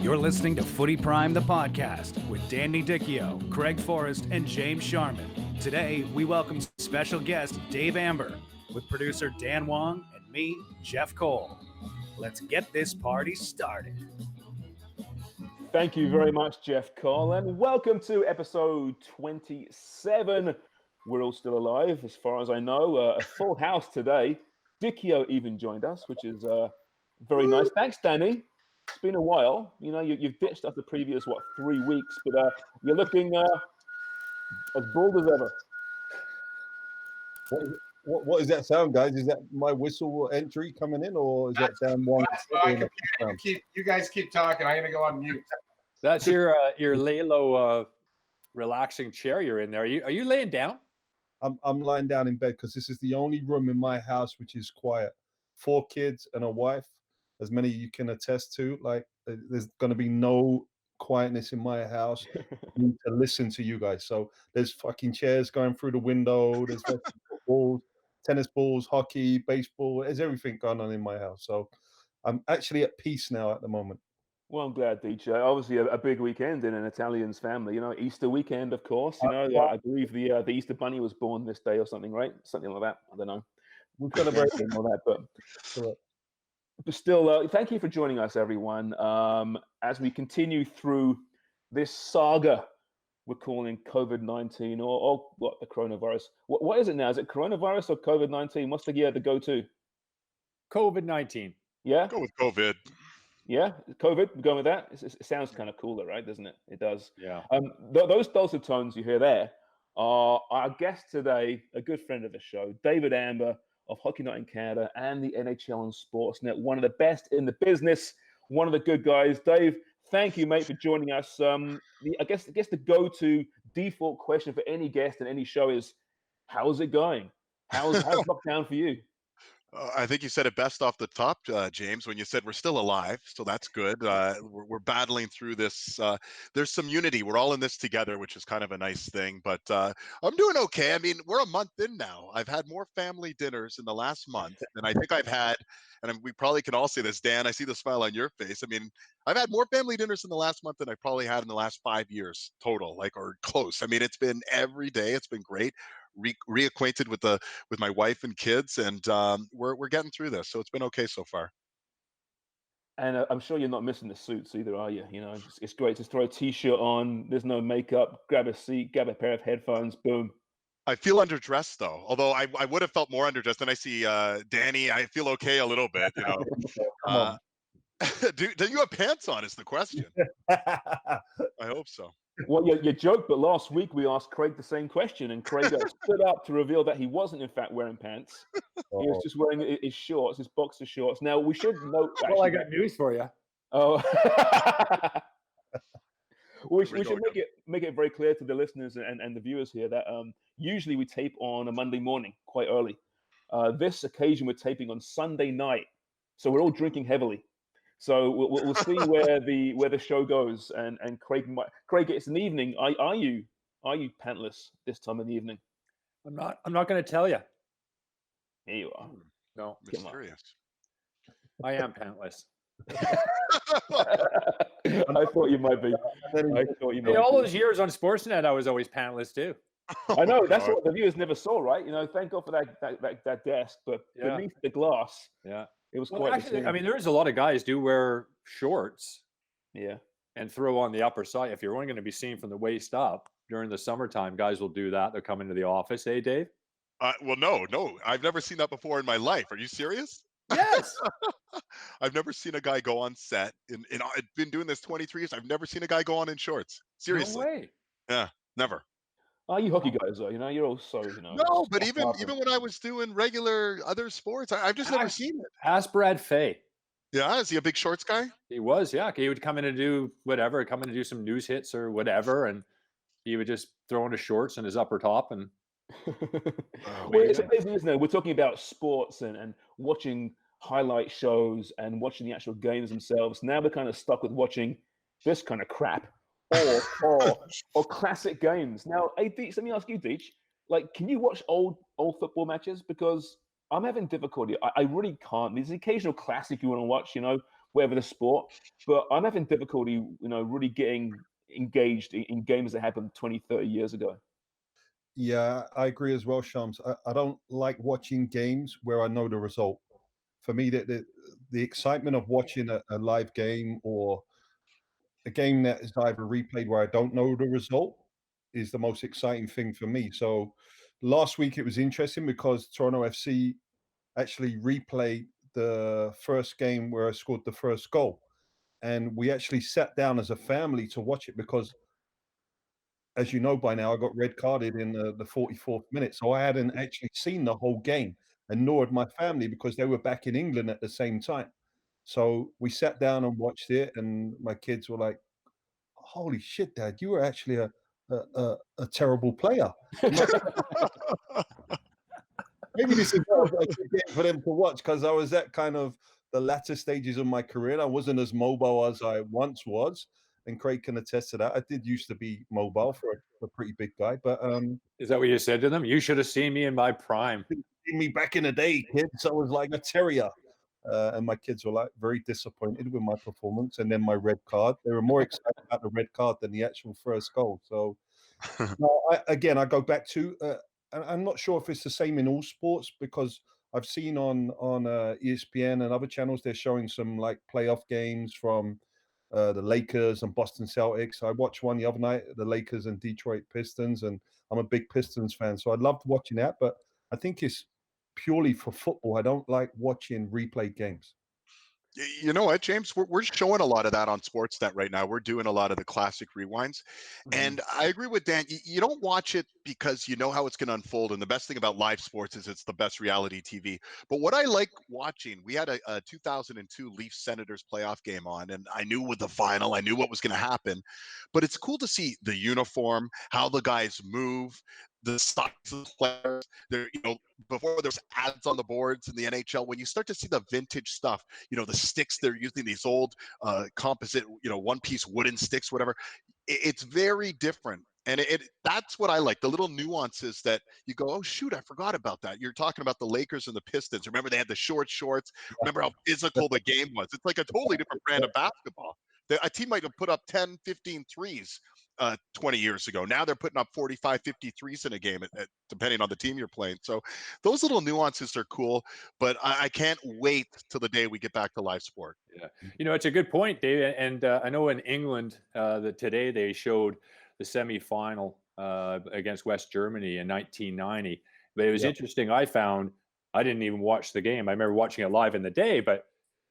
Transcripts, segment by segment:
You're listening to Footy Prime, the podcast, with Danny Dichio, Craig Forrest, and James Sharman. Today, we welcome special guest Dave Amber, with producer Dan Wong and me, Jeff Cole. Let's get this party started. Thank you very much, Jeff Cole, and welcome to episode 27. We're all still alive, as far as I know. A full house today. Dichio even joined us, which is very nice. Thanks, Danny. It's been a while. You know, you've ditched us the previous, 3 weeks, but you're looking as bald as ever. What is that sound, guys? Is that my whistle entry coming in, or is that Dan Wong? You guys keep talking. I'm gonna go on mute. That's your lay low, relaxing chair you're in there. Are you laying down? I'm lying down in bed because this is the only room in my house which is quiet. 4 kids and a wife, as many you can attest to. Like, there's going to be no quietness in my house. I need to listen to you guys. So there's fucking chairs going through the window. There's balls, tennis balls, hockey, baseball. There's everything going on in my house. So I'm actually at peace now at the moment. Well, I'm glad, Dichio. Obviously, a big weekend in an Italian's family. You know, Easter weekend, of course. You know, I believe the Easter Bunny was born this day or something, right? Something like that. I don't know. We've celebrated all that, but still, thank you for joining us, everyone. As we continue through this saga we're calling COVID-19 or what, the coronavirus. What is it now? Is it coronavirus or COVID-19? What's the year to go to? COVID-19. Yeah? Go with COVID. Yeah, COVID, we're going with that. It sounds kind of cooler, right? Doesn't it? It does. Yeah. Those dulcet tones you hear there are our guest today, a good friend of the show, David Amber of Hockey Night in Canada and the NHL and Sportsnet, one of the best in the business, one of the good guys. Dave, thank you, mate, for joining us. I guess the go-to default question for any guest in any show is, how's it going? How's lockdown for you? I think you said it best off the top, James, when you said we're still alive. So that's good. We're battling through this. There's some unity. We're all in this together, which is kind of a nice thing. But I'm doing okay. I mean, we're a month in now. I've had more family dinners in the last month than I think I've had. And we probably can all say this, Dan. I see the smile on your face. I mean, I've had more family dinners in the last month than I probably had in the last 5 years total, or close. I mean, it's been every day. It's been great. Reacquainted with my wife and kids, and we're getting through this, so it's been okay so far. And I'm sure you're not missing the suits either, are you? You know, it's great to throw a t-shirt on. There's no makeup. Grab a seat, grab a pair of headphones. Boom. I feel underdressed though. Although I would have felt more underdressed. Then I see Danny. I feel okay a little bit. You know. Do you have pants on? Is the question. I hope so. Well, you joke, but last week we asked Craig the same question, and Craig stood up to reveal that he wasn't, in fact, wearing pants. Oh. He was just wearing his shorts, his boxer shorts. Now, we should note... Well, I got news for you. Oh. we should make it very clear to the listeners and the viewers here that usually we tape on a Monday morning, quite early. This occasion, we're taping on Sunday night, so we're all drinking heavily. So we'll see where the show goes, and Craig, it's an evening. Are you pantless this time of the evening? I'm not going to tell you. Here you are. No, mysterious. I am pantless. I thought you might be. All those years on Sportsnet, I was always pantless too. I know, that's what the viewers never saw, right? You know, thank God for that desk, but beneath the glass, it was quite. Actually, I mean, there's a lot of guys do wear shorts, and throw on the upper side. If you're only going to be seen from the waist up during the summertime, guys will do that. They'll come into the office, Dave? Well, no, I've never seen that before in my life. Are you serious? Yes. I've never seen a guy go on set. I've been doing this 23 years. I've never seen a guy go on in shorts. Seriously. No way. Yeah, never. You hockey guys, though, you know, you're all so, you know. No, but even when I was doing regular other sports, I've just never seen it. Ask Brad Fay. Yeah, is he a big shorts guy? He was, yeah. He would come in and do whatever, do some news hits or whatever, and he would just throw on his shorts and his upper top. And it's amazing, isn't it? We're talking about sports and watching highlight shows and watching the actual games themselves. Now we're kind of stuck with watching this kind of crap. Or classic games. Now, hey, Deech, let me ask you, Deech, like, can you watch old football matches? Because I'm having difficulty. I really can't. There's an occasional classic you want to watch, you know, whatever the sport. But I'm having difficulty, you know, really getting engaged in games that happened 20, 30 years ago. Yeah, I agree as well, Shams. I don't like watching games where I know the result. For me, the excitement of watching a live game or a game that is either replayed where I don't know the result is the most exciting thing for me. So last week it was interesting because Toronto FC actually replayed the first game where I scored the first goal. And we actually sat down as a family to watch it because, as you know by now, I got red carded in the 44th minute. So I hadn't actually seen the whole game, and nor had my family because they were back in England at the same time. So we sat down and watched it, and my kids were like, "Holy shit, Dad, you were actually a terrible player." I'm like, maybe this is not a good game for them to watch because I was at kind of the latter stages of my career. I wasn't as mobile as I once was, and Craig can attest to that. I did used to be mobile for a pretty big guy, but Is that what you said to them? You should have seen me in my prime. me back in the day, kids, I was like a terrier. And my kids were like very disappointed with my performance and then my red card. They were more excited about the red card than the actual first goal. So, no, I go back to. I'm not sure if it's the same in all sports because I've seen on ESPN and other channels they're showing some like playoff games from the Lakers and Boston Celtics. I watched one the other night, the Lakers and Detroit Pistons, and I'm a big Pistons fan, so I loved watching that. But I think it's purely for football. I don't like watching replay games. You know what, James? We're showing a lot of that on Sportsnet right now. We're doing a lot of the classic rewinds. And I agree with Dan. You don't watch it because you know how it's going to unfold. And the best thing about live sports is it's the best reality TV. But what I like watching, we had a 2002 Leafs Senators playoff game on, and I knew with the final, I knew what was going to happen. But it's cool to see the uniform, how the guys move, the size of the players. There, you know, before there's ads on the boards in the NHL, when you start to see the vintage stuff, you know, the sticks they're using, these old composite, you know, one-piece wooden sticks, whatever. It's very different. And that's what I like, the little nuances that you go, oh, shoot, I forgot about that. You're talking about the Lakers and the Pistons. Remember, they had the short shorts. Remember how physical the game was. It's like a totally different brand of basketball. A team might have put up 10, 15 threes 20 years ago. Now they're putting up 45, 50 threes in a game, depending on the team you're playing. So those little nuances are cool, but I can't wait till the day we get back to live sport. Yeah, you know, it's a good point, Dave. And I know in England that today they showed the semifinal against West Germany in 1990. But it was interesting. I didn't even watch the game. I remember watching it live in the day, but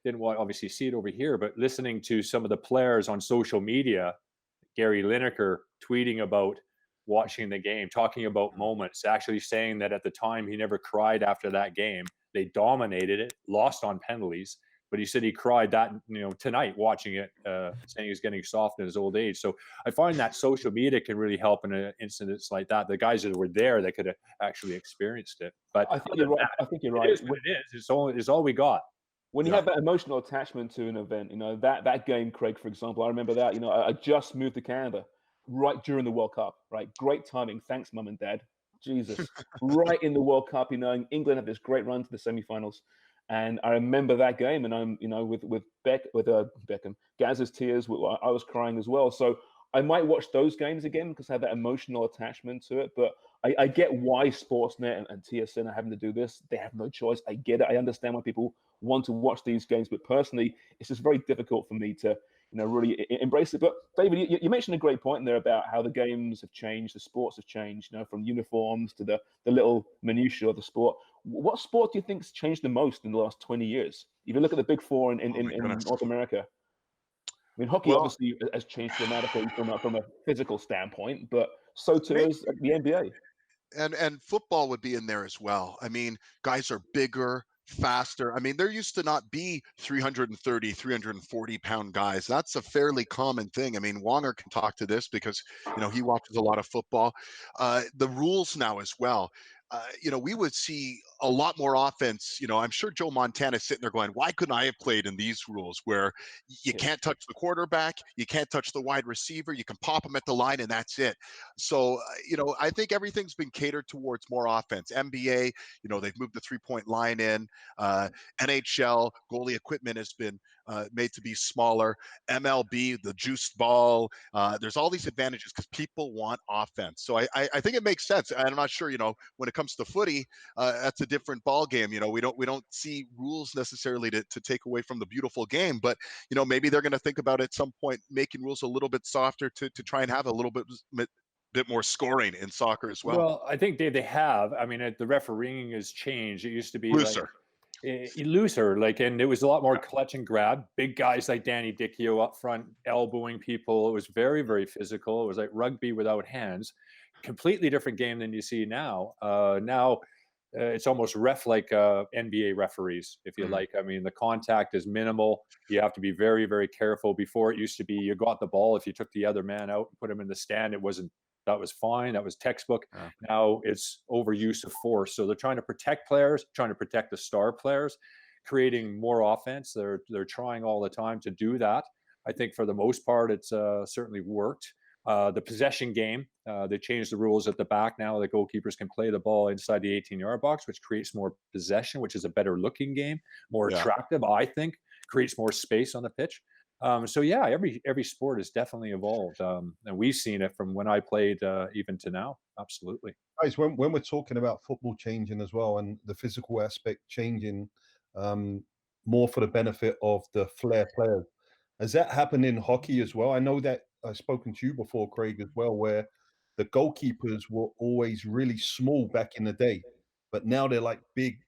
didn't obviously see it over here. But listening to some of the players on social media, Gary Lineker tweeting about watching the game, talking about moments, actually saying that at the time he never cried after that game. They dominated it, lost on penalties, but he said he cried that, you know, tonight watching it, saying he's getting soft in his old age. So I find that social media can really help in incidents like that. The guys that were there, they could have actually experienced it. But I think you're right. I think you're right. It is what it is. It's all we got. When you have that emotional attachment to an event, you know, that game, Craig, for example, I remember that, you know, I just moved to Canada right during the World Cup, right? Great timing. Thanks, Mum and Dad. Jesus. Right in the World Cup, you know, England had this great run to the semifinals. And I remember that game, and I'm, you know, with Beckham, Gaz's tears, I was crying as well. So I might watch those games again because I have that emotional attachment to it. But I get why Sportsnet and TSN are having to do this. They have no choice. I get it. I understand why people want to watch these games, but personally, it's just very difficult for me to, you know, really embrace it. But David, you mentioned a great point in there about how the games have changed, the sports have changed, you know, from uniforms to the little minutiae of the sport. What sport do you think's changed the most in the last 20 years? If you look at the big four in North America, I mean, hockey obviously has changed dramatically from a physical standpoint, but so too is the NBA. And football would be in there as well. I mean, guys are bigger, faster. I mean, there used to not be 330, 340 pound guys. That's a fairly common thing. I mean, Wonger can talk to this because, you know, he watches a lot of football. The rules now as well. You know, we would see a lot more offense. I'm sure Joe Montana's sitting there going, why couldn't I have played in these rules where you can't touch the quarterback, you can't touch the wide receiver, you can pop them at the line and that's it. So, I think everything's been catered towards more offense. NBA, they've moved the 3-point line in. NHL, goalie equipment has been made to be smaller. MLB, the juiced ball, there's all these advantages because people want offense. So I think it makes sense. I'm not sure, when it comes to footy, that's a different ball game. We don't see rules necessarily to take away from the beautiful game, but maybe they're going to think about at some point making rules a little bit softer to try and have a little bit more scoring in soccer as well. Well, I think they have. I mean, the refereeing has changed. It used to be looser. Looser, and it was a lot more clutch and grab. Big guys like Danny Dichio up front, elbowing people. It was very, very physical. It was like rugby without hands. Completely different game than you see now. Now it's almost like NBA referees, if you like. I mean, the contact is minimal. You have to be very, very careful. Before, it used to be you got the ball. If you took the other man out and put him in the stand, that was fine. That was textbook. Yeah. Now it's overuse of force. So they're trying to protect players, trying to protect the star players, creating more offense. They're trying all the time to do that. I think for the most part, it's certainly worked. The possession game, they changed the rules at the back now. The goalkeepers can play the ball inside the 18-yard box, which creates more possession, which is a better looking game, more attractive, I think, creates more space on the pitch. So yeah, every sport has definitely evolved, and we've seen it from when I played even to now. Absolutely, guys. When we're talking about football changing as well and the physical aspect changing, more for the benefit of the flair players, has that happened in hockey as well? I know that I've spoken to you before, Craig, as well, where the goalkeepers were always really small back in the day, but now they're like big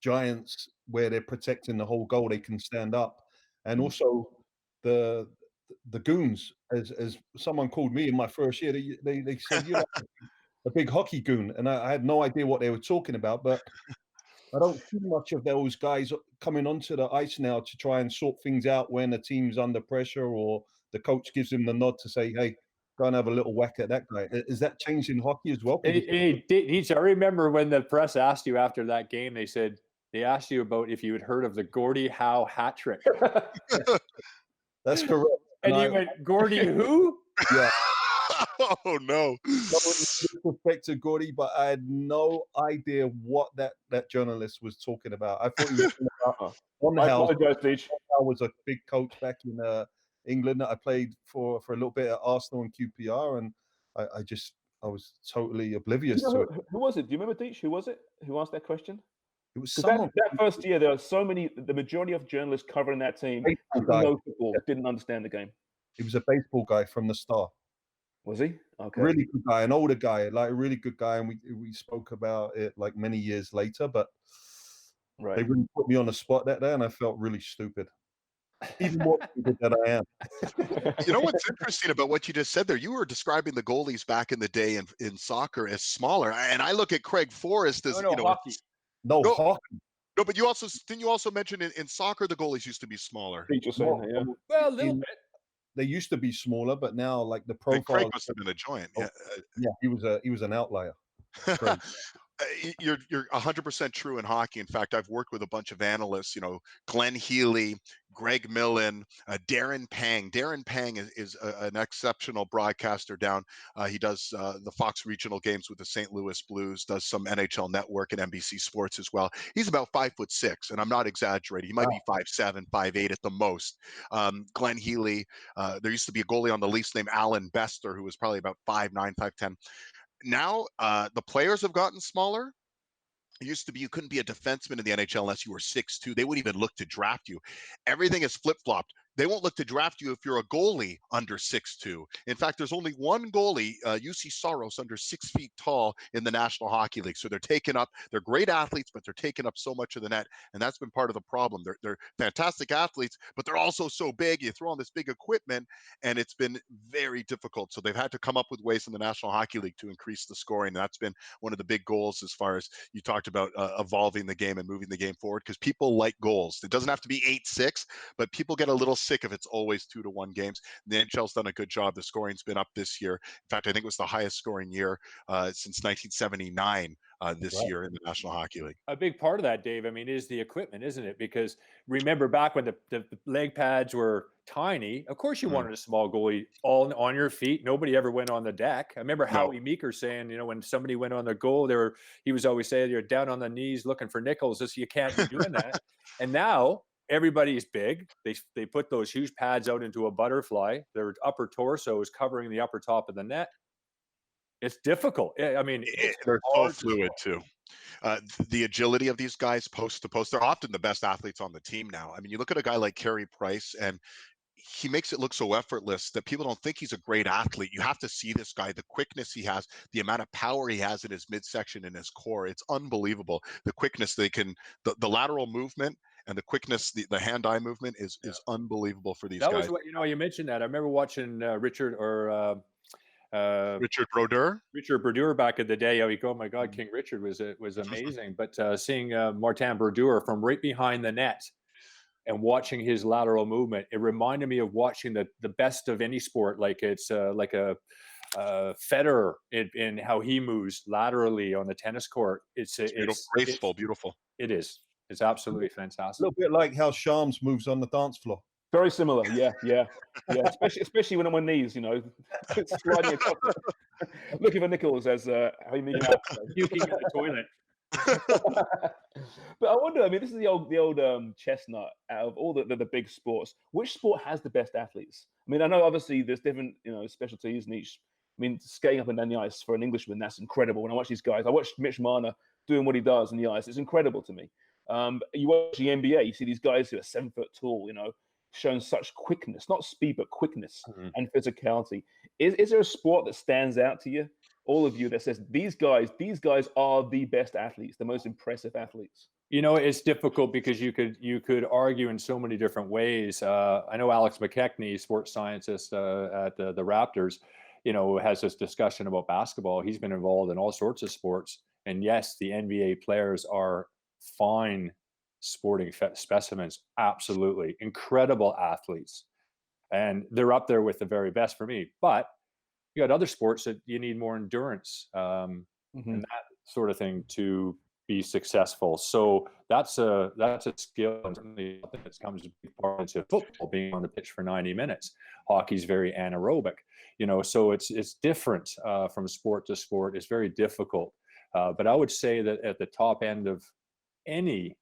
giants where they're protecting the whole goal. They can stand up, and also the goons, as someone called me in my first year, they said you're like a big hockey goon, and I had no idea what they were talking about. But I don't see much of those guys coming onto the ice now to try and sort things out when a team's under pressure or the coach gives him the nod to say, "Hey, go and have a little whack at that guy." Is that changed in hockey as well? I remember when the press asked you after that game, they asked you about if you had heard of the Gordie Howe hat trick. That's correct. And you went, Gordie who? Yeah. Oh no. No disrespect to Gordie, but I had no idea what that journalist was talking about. I thought he was talking about I was a big coach back in England. I played for a little bit at Arsenal and QPR, and I was totally oblivious to it. Who was it? Do you remember, Deech? Who was it? Who asked that question? It was someone. That first year, there were so many. The majority of journalists covering that team didn't understand the game. He was a baseball guy from the start. Was he? Okay. Really good guy, an older guy, like a really good guy, and we spoke about it like many years later. But they really put me on the spot that day, and I felt really stupid. Even more stupid than I am. You know what's interesting about what you just said there? You were describing the goalies back in the day in soccer as smaller, and I look at Craig Forrest as hockey. Hockey. No, but didn't you also mention in soccer the goalies used to be smaller? Well, a little bit. They used to be smaller, but now like the profile. Craig must have been a giant. Yeah, he was an outlier. You're 100% true in hockey. In fact, I've worked with a bunch of analysts, Glenn Healy, Greg Millen, Darren Pang. Darren Pang is an exceptional broadcaster down. He does the Fox regional games with the St. Louis Blues, does some NHL Network and NBC Sports as well. He's about 5'6", and I'm not exaggerating. He might be 5'7", 5'8" at the most. Glenn Healy, there used to be a goalie on the Leafs named Alan Bester, who was probably about 5'9", 5'10". Now the players have gotten smaller. It used to be you couldn't be a defenseman in the NHL unless you were 6'2". They wouldn't even look to draft you. Everything is flip-flopped. They won't look to draft you if you're a goalie under 6'2". In fact, there's only one goalie, UC Soros, under 6 feet tall in the National Hockey League. So they're great athletes, but they're taking up so much of the net. And that's been part of the problem. They're fantastic athletes, but they're also so big. You throw on this big equipment, and it's been very difficult. So they've had to come up with ways in the National Hockey League to increase the scoring. And that's been one of the big goals as far as you talked about evolving the game and moving the game forward, because people like goals. It doesn't have to be 8-6, but people get a little sick if it's always 2-1 games. The NHL's done a good job. The scoring's been up this year. In fact, I think it was the highest scoring year since 1979 this year in the National Hockey League. A big part of that, Dave, I mean, is the equipment, isn't it? Because remember back when the leg pads were tiny, of course you wanted a small goalie all on your feet. Nobody ever went on the deck. I remember Howie Meeker saying, when somebody went on the goal, he was always saying, you're down on the knees looking for nickels. You can't be doing that. And now everybody's big. They put those huge pads out into a butterfly. Their upper torso is covering the upper top of the net. It's difficult. I mean, they're so fluid too. The agility of these guys post to post, they're often the best athletes on the team now. I mean, you look at a guy like Carey Price, and he makes it look so effortless that people don't think he's a great athlete. You have to see this guy, the quickness he has, the amount of power he has in his midsection and his core. It's unbelievable. The quickness the lateral movement and the quickness, the hand-eye movement is unbelievable for these guys. That was what, you mentioned that. I remember watching Richard Brodeur back in the day. Oh my God, King Richard was amazing. But seeing Martin Brodeur from right behind the net and watching his lateral movement, it reminded me of watching the best of any sport. Like it's like a Federer in how he moves laterally on the tennis court. It's graceful, beautiful. It is. It's absolutely fantastic. A little bit like how Shams moves on the dance floor. Very similar, yeah. Especially when I'm on knees, sliding across. Looking for nickels as how you mean puking in the toilet. But I wonder. I mean, this is the old chestnut. Out of all the big sports, which sport has the best athletes? I mean, I know obviously there's different specialties in each. I mean, skating up and down the ice for an Englishman, that's incredible. When I watch these guys, I watched Mitch Marner doing what he does in the ice. It's incredible to me. You watch the NBA, you see these guys who are 7 foot tall, showing such quickness, not speed, but quickness and physicality. Is there a sport that stands out to you, all of you, that says these guys are the best athletes, the most impressive athletes? It's difficult because you could argue in so many different ways. I know Alex McKechnie, sports scientist at the Raptors, has this discussion about basketball. He's been involved in all sorts of sports. And yes, the NBA players are fine sporting specimens, absolutely incredible athletes, and they're up there with the very best for me. But you got other sports that you need more endurance and that sort of thing to be successful. So that's a skill, and certainly that comes a big part into football, being on the pitch for 90 minutes. Hockey's very anaerobic, so it's different from sport to sport. It's very difficult, but I would say that at the top end of any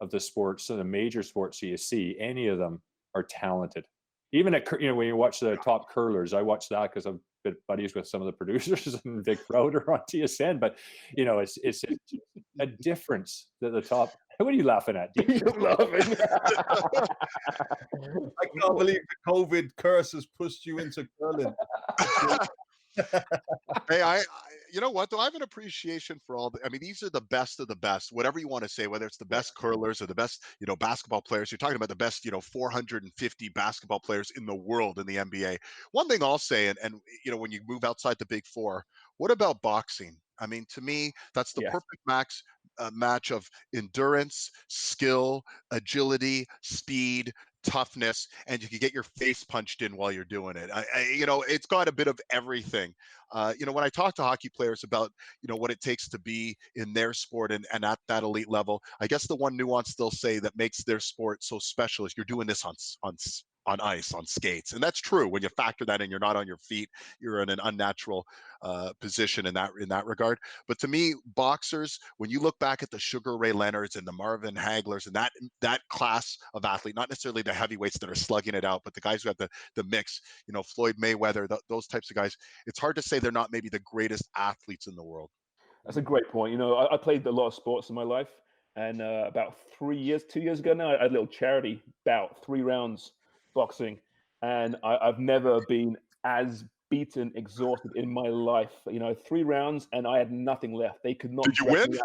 of the sports, so the major sports you see, any of them are talented. Even at when you watch the top curlers, I watch that because I'm buddies with some of the producers and Vic Roder on TSN. But it's a difference at the top. What are you laughing at? You're laughing. I can't believe the COVID curse has pushed you into curling. Hey, you know what though? I have an appreciation for these are the best of the best, whatever you want to say, whether it's the best curlers or the best, basketball players. You're talking about the best, 450 basketball players in the world in the NBA. One thing I'll say, and when you move outside the big four, what about boxing? I mean, to me, that's the perfect match of endurance, skill, agility, speed, toughness, and you can get your face punched in while you're doing it. It's got a bit of everything. When I talk to hockey players about, what it takes to be in their sport and at that elite level, I guess the one nuance they'll say that makes their sport so special is you're doing this on ice, on skates. And that's true. When you factor that in, you're not on your feet, you're in an unnatural position in that regard. But to me, boxers, when you look back at the Sugar Ray Leonards and the Marvin Haglers and that class of athlete, not necessarily the heavyweights that are slugging it out, but the guys who have the mix, Floyd Mayweather, those types of guys, it's hard to say they're not maybe the greatest athletes in the world. That's a great point. I played a lot of sports in my life, and about 2 years ago now, I had a little charity bout, 3 rounds boxing, and I've never been as beaten, exhausted in my life. 3 rounds, and I had nothing left. They could not. Did you win?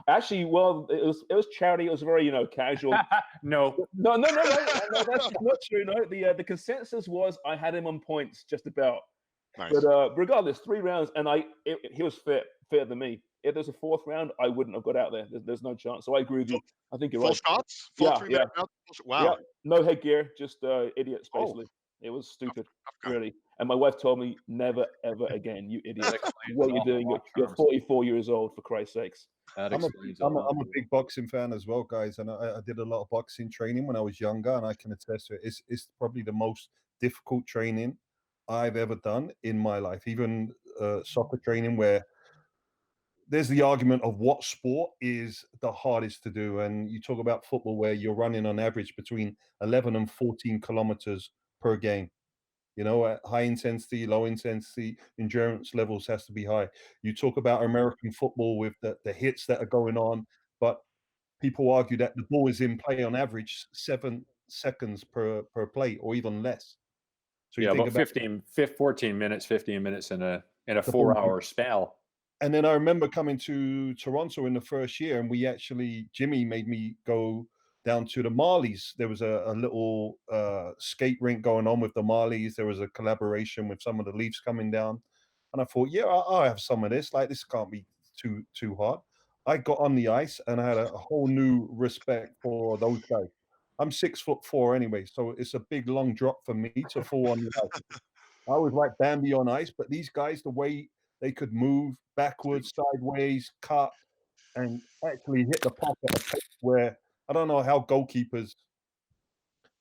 Actually, well, it was charity. It was very casual. No, that's not true. No, the consensus was I had him on points just about. Nice. But regardless, 3 rounds, and he was fitter than me. If there's a 4th round, I wouldn't have got out there. There's no chance. So I agree with you. I think you're full right. Shots? Full 3 minute rounds? Wow. Yeah. No headgear, just idiots, basically. It was stupid, really. And my wife told me, never, ever again, you idiot. What are you doing? You're 44 years old, for Christ's sakes. I'm a big boxing fan as well, guys. And I did a lot of boxing training when I was younger, and I can attest to it. It's probably the most difficult training I've ever done in my life. Even soccer training, where there's the argument of what sport is the hardest to do. And you talk about football, where you're running on average between 11 and 14 kilometers per game. You know, at high intensity, low intensity, endurance levels has to be high. You talk about American football with the hits that are going on, but people argue that the ball is in play on average 7 seconds per play, or even less. So you think about 14 minutes, 15 minutes in a 4-hour spell. And then I remember coming to Toronto in the first year, and Jimmy made me go down to the Marlies. There was a little skate rink going on with the Marlies. There was a collaboration with some of the Leafs coming down. And I thought, yeah, I'll have some of this. Like, this can't be too hard. I got on the ice, and I had a whole new respect for those guys. I'm 6'4" anyway, so it's a big, long drop for me to fall on the ice. I was like Bambi on ice, but these guys, the way they could move backwards, sideways, cut, and actually hit the puck at a pace where I don't know how goalkeepers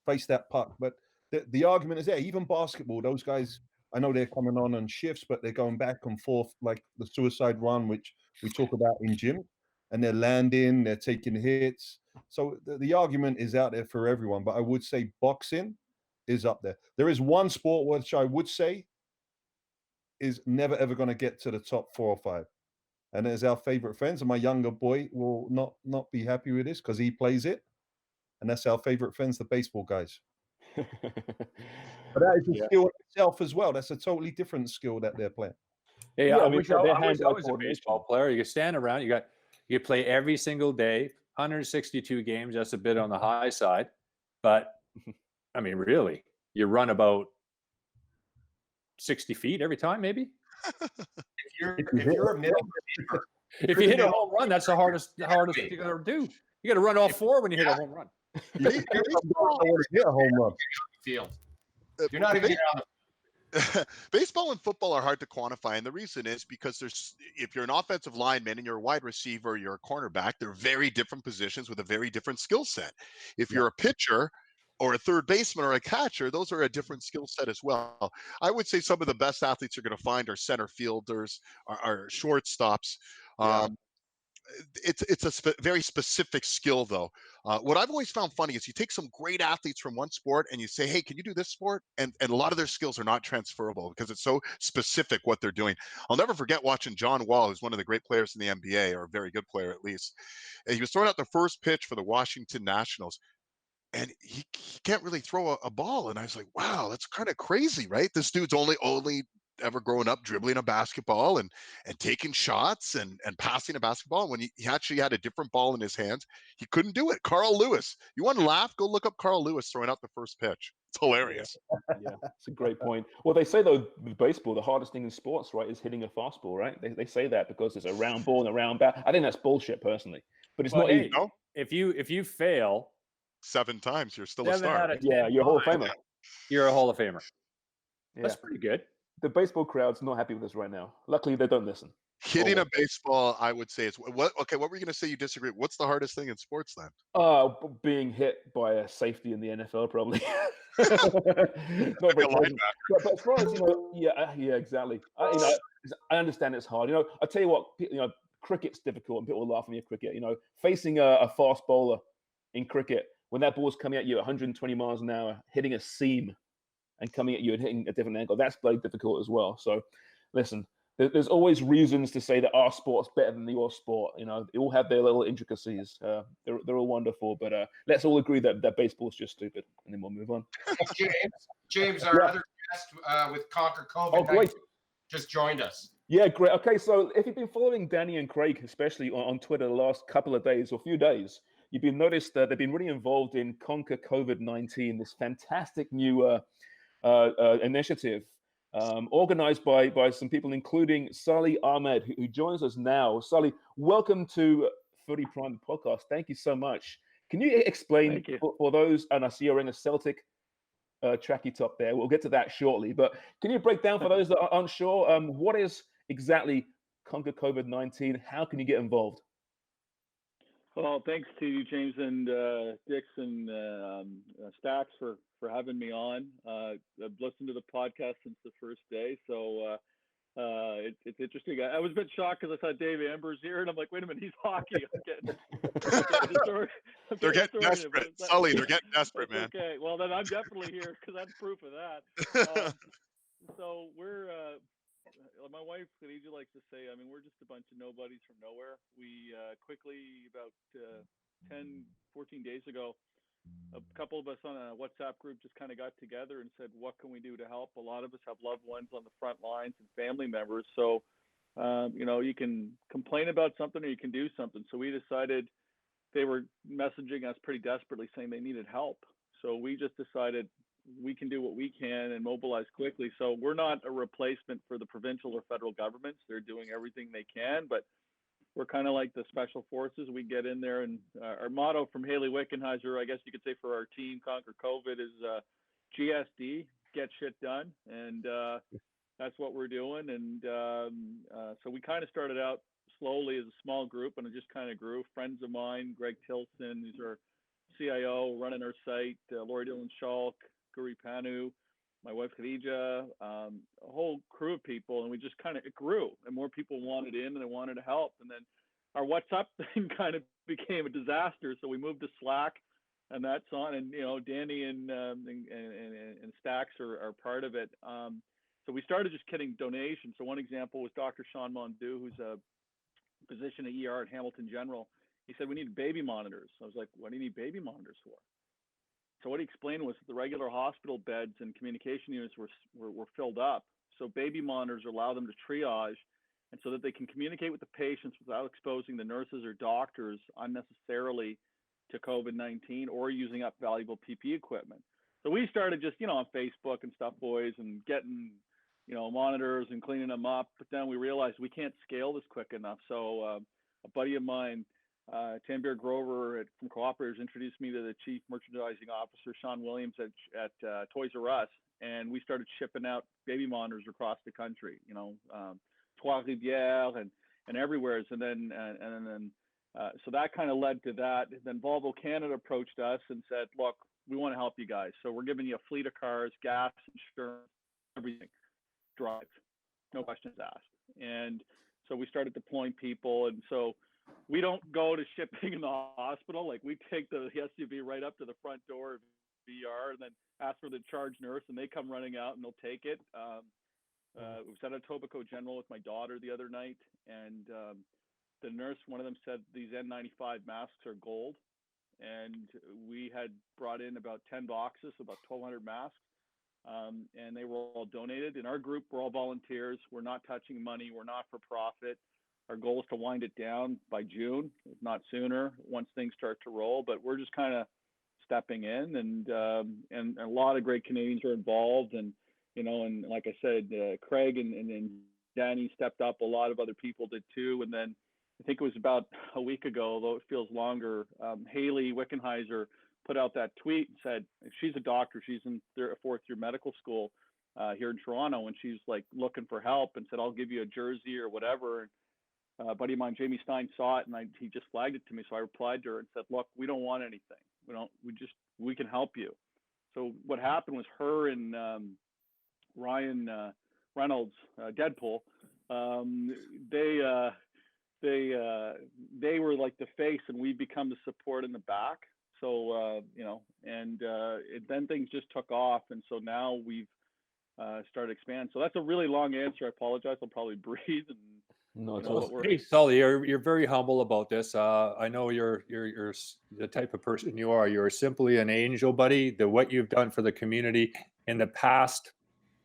face that puck. But the argument is there. Even basketball, those guys, I know they're coming on shifts, but they're going back and forth like the suicide run, which we talk about in gym, and they're landing, they're taking hits. So the argument is out there for everyone. But I would say boxing is up there. There is one sport which I would say is never ever going to get to the top 4 or 5, and it's our favorite friends. And my younger boy will not be happy with this because he plays it, and that's our favorite friends, the baseball guys. But that is a skill in itself as well. That's a totally different skill that they're playing. Hey, I wish I was a baseball player. You could stand around. You play every single day, 162 games. That's a bit on the high side, but I mean, really, you run about 60 feet every time, maybe. If you're a middle reliever, if you hit a home run, that's the hardest you got to do. You got to run all 4 when you hit a home run. Hit a home run. Field. You're not even on the Baseball and football are hard to quantify, and the reason is because if you're an offensive lineman and you're a wide receiver, you're a cornerback, they're very different positions with a very different skill set. If you're a pitcher or a third baseman or a catcher, those are a different skill set as well. I would say some of the best athletes you're going to find are center fielders, are shortstops. It's a very specific skill, though. What I've always found funny is you take some great athletes from one sport and you say, hey, can you do this sport? And a lot of their skills are not transferable because it's so specific what they're doing. I'll never forget watching John Wall, who's one of the great players in the NBA, or a very good player at least. And he was throwing out the first pitch for the Washington Nationals, and he can't really throw a ball. And I was like, wow, that's kind of crazy, right? This dude's only ever growing up dribbling a basketball and taking shots and passing a basketball. And when he actually had a different ball in his hands, he couldn't do it. Carl Lewis. You want to laugh? Go look up Carl Lewis throwing out the first pitch. It's hilarious. Yeah, it's a great point. Well, they say, though, with baseball, the hardest thing in sports, right, is hitting a fastball, right? They say that because it's a round ball and a round bat. I think that's bullshit, personally. But it's not easy. No? If you fail 7 times, you're still a star. Yeah, you're a Hall of Famer. You're a Hall of Famer. Yeah. That's pretty good. The baseball crowd's not happy with us right now. Luckily, they don't listen. Hitting a baseball, I would say it's what? Okay, what were you going to say? You disagree? What's the hardest thing in sports then? Being hit by a safety in the NFL, probably. Like a linebacker. But as far as yeah, exactly. I understand it's hard. I tell you what, cricket's difficult, and people laugh at me at cricket. Facing a fast bowler in cricket, when that ball's coming at you at 120 miles an hour, hitting a seam and coming at you and hitting a different angle, that's very difficult as well. So, listen, there's always reasons to say that our sport's better than your sport. They all have their little intricacies. They're all wonderful, but let's all agree that baseball's just stupid, and then we'll move on. James, our other guest with Conquer COVID, oh, great, just joined us. Yeah, great. Okay, so if you've been following Danny and Craig, especially on Twitter the last couple of days or few days, you've been noticed that they've been really involved in Conquer COVID-19, this fantastic new initiative organized by some people, including Sulemaan Ahmed, who joins us now. Sully, welcome to Footy Prime podcast. Thank you so much. Can you explain for those, and I see you're in a Celtic tracky top there. We'll get to that shortly. But can you break down for those that aren't sure, what is exactly Conquer COVID-19? How can you get involved? Well, thanks to you, James and Dix and Stacks for having me on. I've listened to the podcast since the first day, so it's interesting. I was a bit shocked because I saw Dave Amber's here, and I'm like, wait a minute, he's hockey. They're getting desperate. Sully, they're getting desperate, man. Okay, well then I'm definitely here because that's proof of that. So we're. My wife, Khadija, likes to say, I mean, we're just a bunch of nobodies from nowhere. We quickly, about 10, 14 days ago, a couple of us on a WhatsApp group just kind of got together and said, what can we do to help? A lot of us have loved ones on the front lines and family members. So, you can complain about something or you can do something. So we decided they were messaging us pretty desperately saying they needed help. So we just decided we can do what we can and mobilize quickly. So we're not a replacement for the provincial or federal governments. They're doing everything they can, but we're kind of like the special forces. We get in there, and our motto from Haley Wickenheiser, I guess you could say for our team, Conquer COVID, is GSD, get shit done. And that's what we're doing. And so we kind of started out slowly as a small group, and it just kind of grew. Friends of mine, Greg Tilson, who's our CIO, running our site, Lori Dillon Schalk, Guri Panu, my wife Khadija, a whole crew of people, and we just kind of, it grew, and more people wanted in and they wanted to help. And then our WhatsApp thing kind of became a disaster, so we moved to Slack, and that's on. And Danny and Stacks are part of it. So we started just getting donations. So one example was Dr. Sean Mondu, who's a physician at ER at Hamilton General. He said, we need baby monitors. I was like, what do you need baby monitors for? So what he explained was that the regular hospital beds and communication units were filled up. So baby monitors allow them to triage, and so that they can communicate with the patients without exposing the nurses or doctors unnecessarily to COVID-19 or using up valuable PPE equipment. So we started just, on Facebook and stuff, boys, and getting, monitors and cleaning them up. But then we realized we can't scale this quick enough. So a buddy of mine, Tanvir Grover from Cooperators, introduced me to the chief merchandising officer, Sean Williams at Toys R Us, and we started shipping out baby monitors across the country, Trois-Rivières and everywhere. And then so that kind of led to that. Then Volvo Canada approached us and said, look, we want to help you guys. So we're giving you a fleet of cars, gas, insurance, everything, drive, no questions asked. And so we started deploying people. And so we don't go to shipping in the hospital. Like, we take the SUV right up to the front door of VR and then ask for the charge nurse, and they come running out and they'll take it. We was at a Etobicoke General with my daughter the other night, and the nurse, one of them said these N95 masks are gold. And we had brought in about 10 boxes, about 1,200 masks, and they were all donated. In our group, we're all volunteers. We're not touching money. We're not for profit. Our goal is to wind it down by June, if not sooner, once things start to roll. But we're just kind of stepping in, and a lot of great Canadians are involved. And and like I said, Craig and Danny stepped up. A lot of other people did too. And then I think it was about a week ago, although it feels longer, Haley Wickenheiser put out that tweet and said, she's a doctor, she's in fourth year medical school here in Toronto, and she's like looking for help, and said, I'll give you a jersey or whatever. A buddy of mine, Jamie Stein, saw it, and he just flagged it to me. So I replied to her and said, look, we don't want anything. We can help you. So what happened was her and Ryan Reynolds, Deadpool, they were like the face, and we become the support in the back. So, then things just took off. And so now we've started expanding. So that's a really long answer. I apologize. I'll probably breathe. And No, hey, Sully, you're very humble about this. I know you're the type of person you are. You're simply an angel, buddy. What you've done for the community in the past.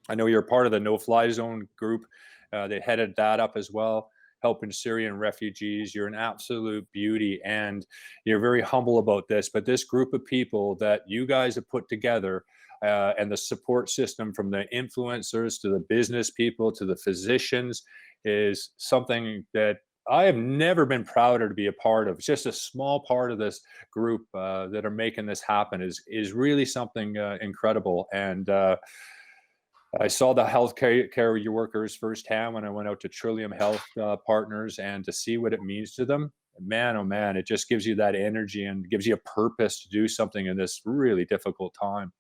I know you're part of the No Fly Zone group. They headed that up as well, helping Syrian refugees. You're an absolute beauty, and you're very humble about this. But this group of people that you guys have put together, and the support system from the influencers to the business people to the physicians, is something that I have never been prouder to be a part of. Just a small part of this group that are making this happen is really something incredible. And I saw the healthcare workers firsthand when I went out to Trillium Health Partners, and to see what it means to them. Man, oh man, it just gives you that energy and gives you a purpose to do something in this really difficult time.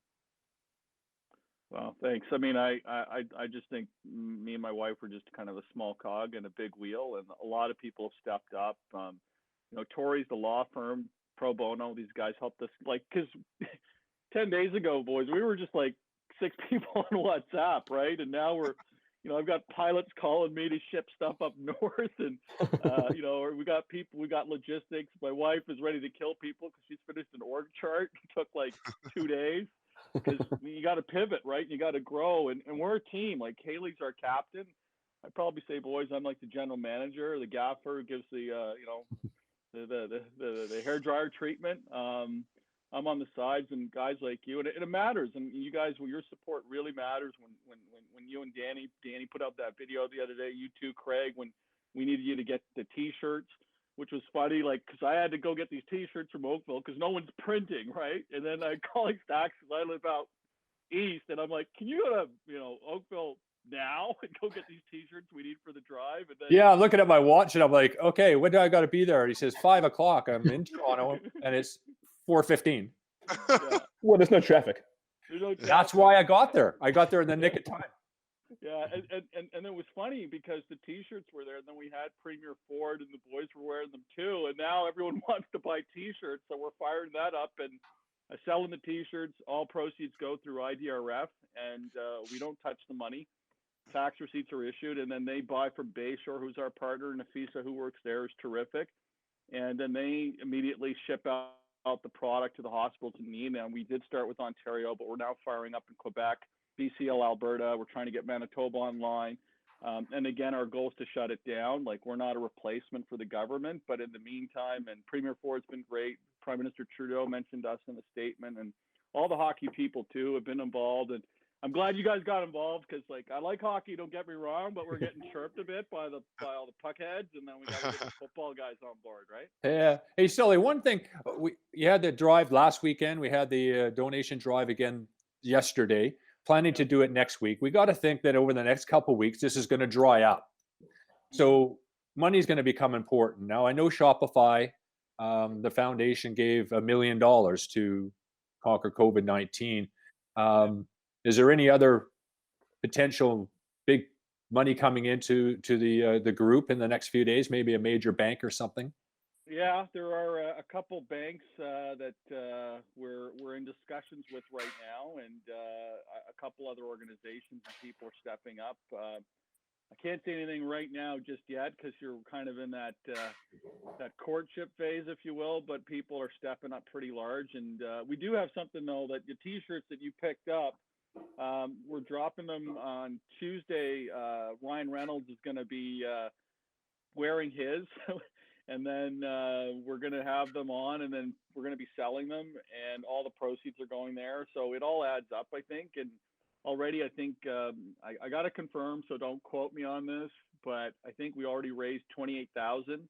Well, thanks. I mean, I just think me and my wife were just kind of a small cog in a big wheel, and a lot of people have stepped up. Torrey's the law firm, pro bono. These guys helped us, like, because 10 days ago, boys, we were just like 6 people on WhatsApp, right? And now we're, I've got pilots calling me to ship stuff up north, and or we got people, we got logistics. My wife is ready to kill people because she's finished an org chart. It took like 2 days. Because you got to pivot, right? You got to grow, and we're a team. Like, Haley's our captain. I'd probably say, boys, I'm like the general manager, the gaffer who gives the the hair dryer treatment. I'm on the sides, and guys like you, and it matters. And you guys, your support really matters. When you and Danny put out that video the other day, you two, Craig, when we needed you to get the T-shirts, which was funny, like, because I had to go get these T-shirts from Oakville because no one's printing, right? And then I call Stacks because I live out east, and I'm like, can you go to Oakville now and go get these T-shirts we need for the drive? And then, yeah, I'm looking at my watch and I'm like, okay, when do I got to be there? And he says 5 o'clock. I'm in Toronto, and it's 4:15. Yeah. Well, there's no traffic. That's why I got there. I got there in the nick of time. Yeah, and it was funny because the T-shirts were there, and then we had Premier Ford, and the boys were wearing them too. And now everyone wants to buy T-shirts, so we're firing that up and selling the T-shirts. All proceeds go through IDRF, and we don't touch the money. Tax receipts are issued, and then they buy from Bayshore, who's our partner, and Nafisa, who works there, is terrific. And then they immediately ship out the product to the hospitals in need. And we did start with Ontario, but we're now firing up in Quebec, BCL, Alberta. We're trying to get Manitoba online. And again, our goal is to shut it down. Like, we're not a replacement for the government, but in the meantime, and Premier Ford's been great. Prime Minister Trudeau mentioned us in the statement, and all the hockey people too have been involved. And I'm glad you guys got involved because, like, I like hockey, don't get me wrong, but we're getting chirped a bit by all the puckheads, and then we got to get the football guys on board, right? Yeah. Hey, Sully, one thing, you had the drive last weekend. We had the donation drive again yesterday. Planning to do it next week. We got to think that over the next couple of weeks, this is going to dry up. So money is going to become important. Now, I know Shopify, the foundation gave $1 million to conquer COVID-19. Is there any other potential big money coming into the group in the next few days? Maybe a major bank or something? Yeah, there are a couple banks that we're in discussions with right now, and a couple other organizations and people are stepping up. I can't say anything right now just yet because you're kind of in that courtship phase, if you will. But people are stepping up pretty large, and we do have something though, that the T-shirts that you picked up, we're dropping them on Tuesday. Ryan Reynolds is going to be wearing his. And then we're going to have them on, and then we're going to be selling them, and all the proceeds are going there. So it all adds up, I think. And already, I think I got to confirm, so don't quote me on this, but I think we already raised $28,000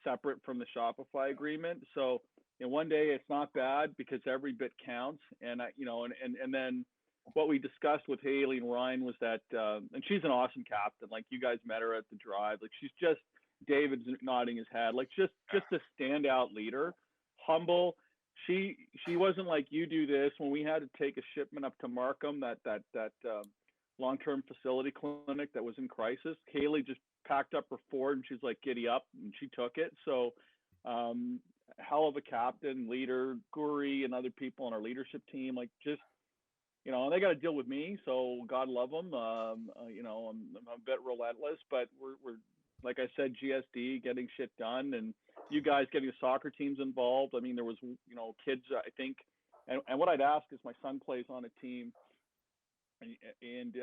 separate from the Shopify agreement. So in one day, it's not bad because every bit counts. And and then what we discussed with Haley and Ryan was that, and she's an awesome captain. Like, you guys met her at the drive. Like, she's just, David's nodding his head, like just a standout leader, humble. She wasn't like, you do this. When we had to take a shipment up to Markham, that long-term facility clinic that was in crisis, Haley just packed up her Ford and she's like, giddy up, and she took it. So hell of a captain, leader. Guri and other people on our leadership team, like, just, they got to deal with me, so God love them. I'm a bit relentless, but we're like I said, GSD, getting shit done, and you guys getting the soccer teams involved. I mean, there was, kids, I think, and what I'd ask is, my son plays on a team, and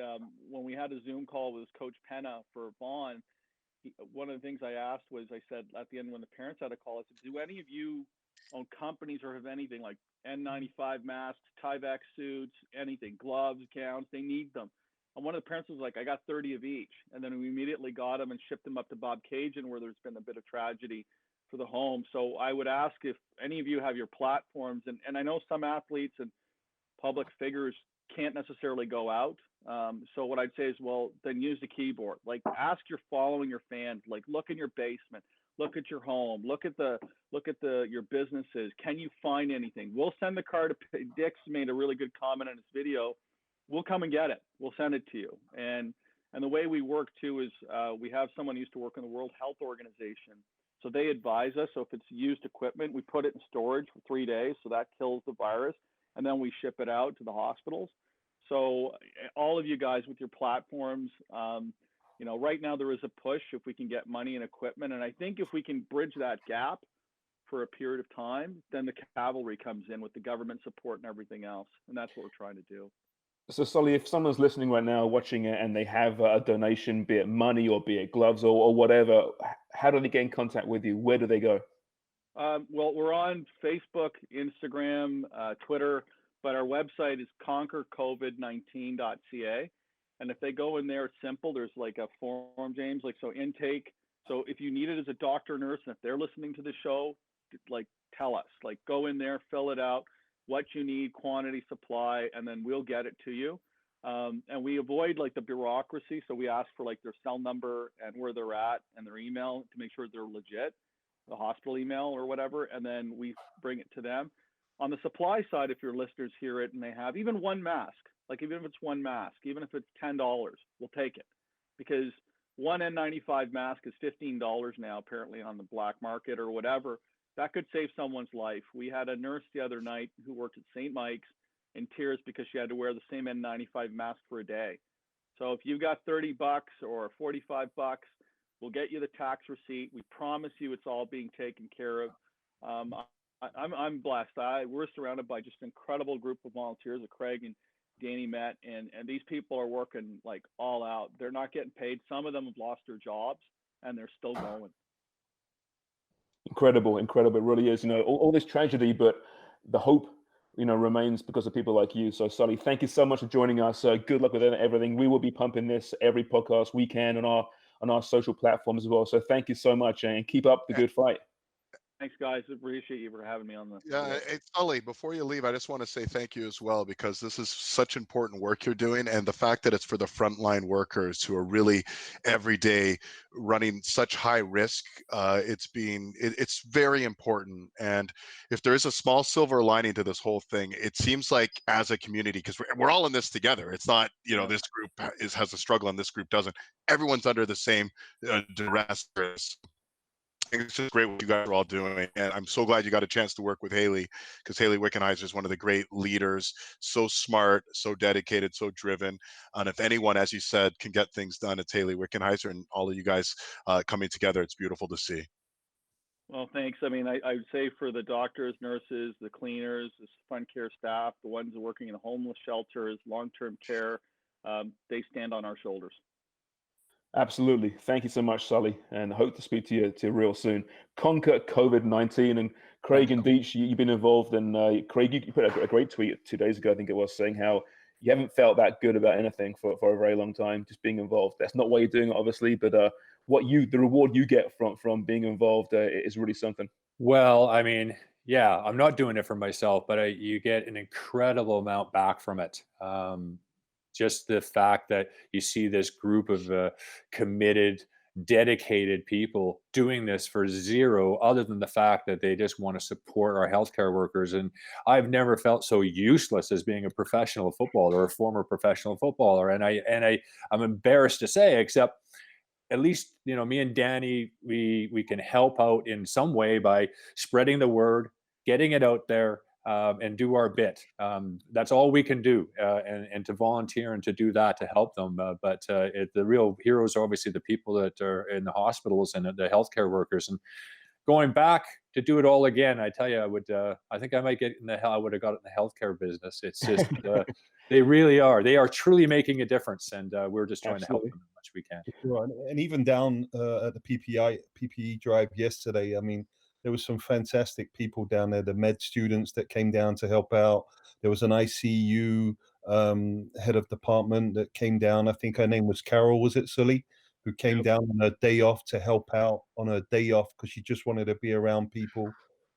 when we had a Zoom call with Coach Penna for Vaughan, one of the things I asked was, I said at the end when the parents had a call, I said, do any of you own companies or have anything like N95 masks, Tyvek suits, anything, gloves, gowns? They need them. And one of the parents was like, I got 30 of each. And then we immediately got them and shipped them up to Bob Cajun, where there's been a bit of tragedy for the home. So I would ask if any of you have your platforms, and I know some athletes and public figures can't necessarily go out. So what I'd say is, well, then use the keyboard. Like, ask your following, your fans, like, look in your basement, look at your home, look at your businesses. Can you find anything? We'll send the car to Dick's made a really good comment in his video. We'll come and get it. We'll send it to you. And the way we work too is we have someone who used to work in the World Health Organization. So they advise us. So if it's used equipment, we put it in storage for 3 days. So that kills the virus. And then we ship it out to the hospitals. So all of you guys with your platforms, right now there is a push if we can get money and equipment. And I think if we can bridge that gap for a period of time, then the cavalry comes in with the government support and everything else. And that's what we're trying to do. So, Sully, if someone's listening right now, watching it, and they have a donation, be it money or be it gloves or whatever, how do they get in contact with you? Where do they go? Well, we're on Facebook, Instagram, Twitter, but our website is conquercovid19.ca. And if they go in there, it's simple. There's like a form, James, like, so intake. So if you need it as a doctor or nurse, and if they're listening to the show, like, tell us, like, go in there, fill it out, what you need, quantity, supply, and then we'll get it to you. And we avoid like the bureaucracy. So we ask for like their cell number and where they're at and their email to make sure they're legit, the hospital email or whatever. And then we bring it to them. On the supply side, if your listeners hear it and they have even one mask, like even if it's one mask, even if it's $10, we'll take it, because one N95 mask is $15 now, apparently on the black market or whatever. That could save someone's life. We had a nurse the other night who worked at St. Mike's in tears because she had to wear the same N95 mask for a day. So if you've got $30 or $45, we'll get you the tax receipt. We promise you it's all being taken care of. I'm blessed. We're surrounded by just an incredible group of volunteers that Craig and Danny met, and these people are working like all out. They're not getting paid. Some of them have lost their jobs, and they're still going. Incredible. It really is. All this tragedy, but the hope, remains because of people like you. So, Sully, thank you so much for joining us. Good luck with everything. We will be pumping this every podcast we can on our social platforms as well. So, thank you so much, and keep up the good fight. Thanks, guys. Appreciate you for having me on the. Yeah, Sully, before you leave, I just want to say thank you as well, because this is such important work you're doing, and the fact that it's for the frontline workers who are really every day running such high risk. It's very important. And if there is a small silver lining to this whole thing, it seems like as a community, because we're all in this together. It's not this group has a struggle and this group doesn't. Everyone's under the same duress. It's just great what you guys are all doing, and I'm so glad you got a chance to work with Haley, because Haley Wickenheiser is one of the great leaders, so smart, so dedicated, so driven. And if anyone, as you said, can get things done, it's Haley Wickenheiser, and all of you guys coming together. It's beautiful to see. Well, thanks. I mean, I would say for the doctors, nurses, the cleaners, the front care staff, the ones working in homeless shelters, long-term care, they stand on our shoulders. Absolutely. Thank you so much, Sully, and hope to speak to you real soon. Conquer COVID-19. And Craig and Deech, you've been involved, and Craig, you put a great tweet 2 days ago, I think it was, saying how you haven't felt that good about anything for a very long time, just being involved. That's not why you're doing it, obviously, but the reward you get from being involved is really something. Well, I mean, yeah, I'm not doing it for myself, but you get an incredible amount back from it. Just the fact that you see this group of committed, dedicated people doing this for zero, other than the fact that they just want to support our healthcare workers. And I've never felt so useless as being a professional footballer or a former professional footballer. And I'm embarrassed to say, except at least, me and Danny, we can help out in some way by spreading the word, getting it out there, and do our bit. That's all we can do, and to volunteer and to do that to help them. But the real heroes are obviously the people that are in the hospitals and the healthcare workers. And going back to do it all again, I tell you, I think I might get in I would have got it in the healthcare business. It's just, they really are. They are truly making a difference, and we're just trying to help them as much as we can. Sure. And even down at the PPE drive yesterday, I mean, there was some fantastic people down there, the med students that came down to help out. There was an ICU head of department that came down. I think her name was Carol, was it, Sully? Who came down on her day off to help out on her day off because she just wanted to be around people.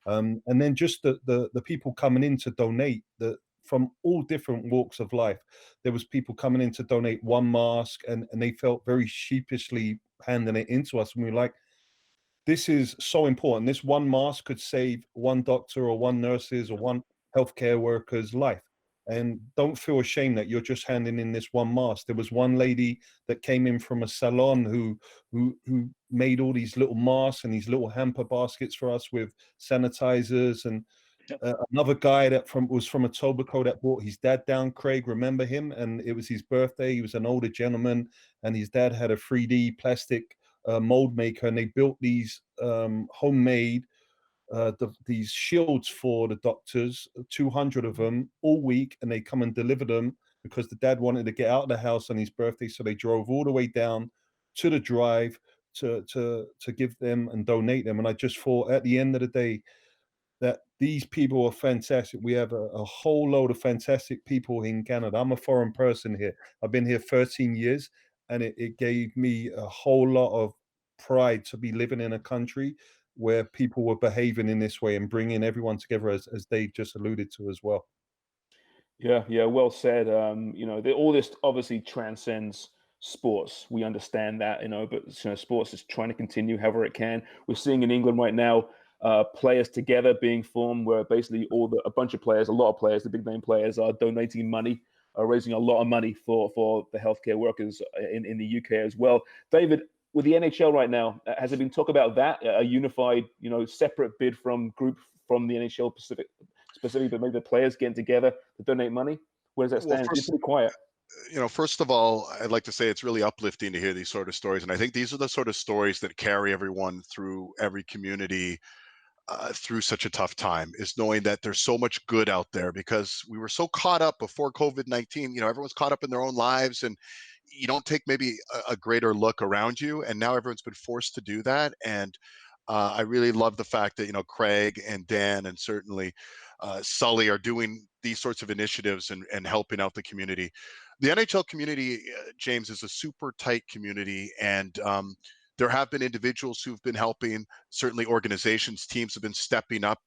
And then just the people coming in to donate from all different walks of life. There was people coming in to donate one mask, and they felt very sheepishly handing it into us. And we were like, this is so important. This one mask could save one doctor or one nurse's or one healthcare worker's life. And don't feel ashamed that you're just handing in this one mask. There was one lady that came in from a salon who made all these little masks and these little hamper baskets for us with sanitizers. And another guy that was from Etobicoke that brought his dad down, Craig, remember him? And it was his birthday. He was an older gentleman, and his dad had a 3D plastic mold maker, and they built these homemade these shields for the doctors, 200 of them all week, and they come and deliver them because the dad wanted to get out of the house on his birthday, so they drove all the way down to the drive to give them and donate them. And I just thought, at the end of the day, that these people are fantastic. We have a whole load of fantastic people in Canada. I'm a foreign person here. I've been here 13 years, and it gave me a whole lot of pride to be living in a country where people were behaving in this way and bringing everyone together, as Dave just alluded to as well. Yeah, well said. All this obviously transcends sports. We understand that, but sports is trying to continue however it can. We're seeing in England right now players together being formed, where basically a bunch of players, a lot of players, the big name players, are donating money, are raising a lot of money for the healthcare workers in the UK as well. David, with the NHL right now, has there been talk about that, a unified, separate bid from the NHL specifically, but maybe the players getting together to donate money? Where does that stand? It's pretty quiet. First of all, I'd like to say it's really uplifting to hear these sort of stories. And I think these are the sort of stories that carry everyone through every community through such a tough time, is knowing that there's so much good out there, because we were so caught up before COVID-19, everyone's caught up in their own lives, and you don't take maybe a greater look around you. And now everyone's been forced to do that. And I really love the fact that, Craig and Dan and certainly Sully are doing these sorts of initiatives and helping out the community. The NHL community, James, is a super tight community, and there have been individuals who've been helping. Certainly organizations, teams have been stepping up,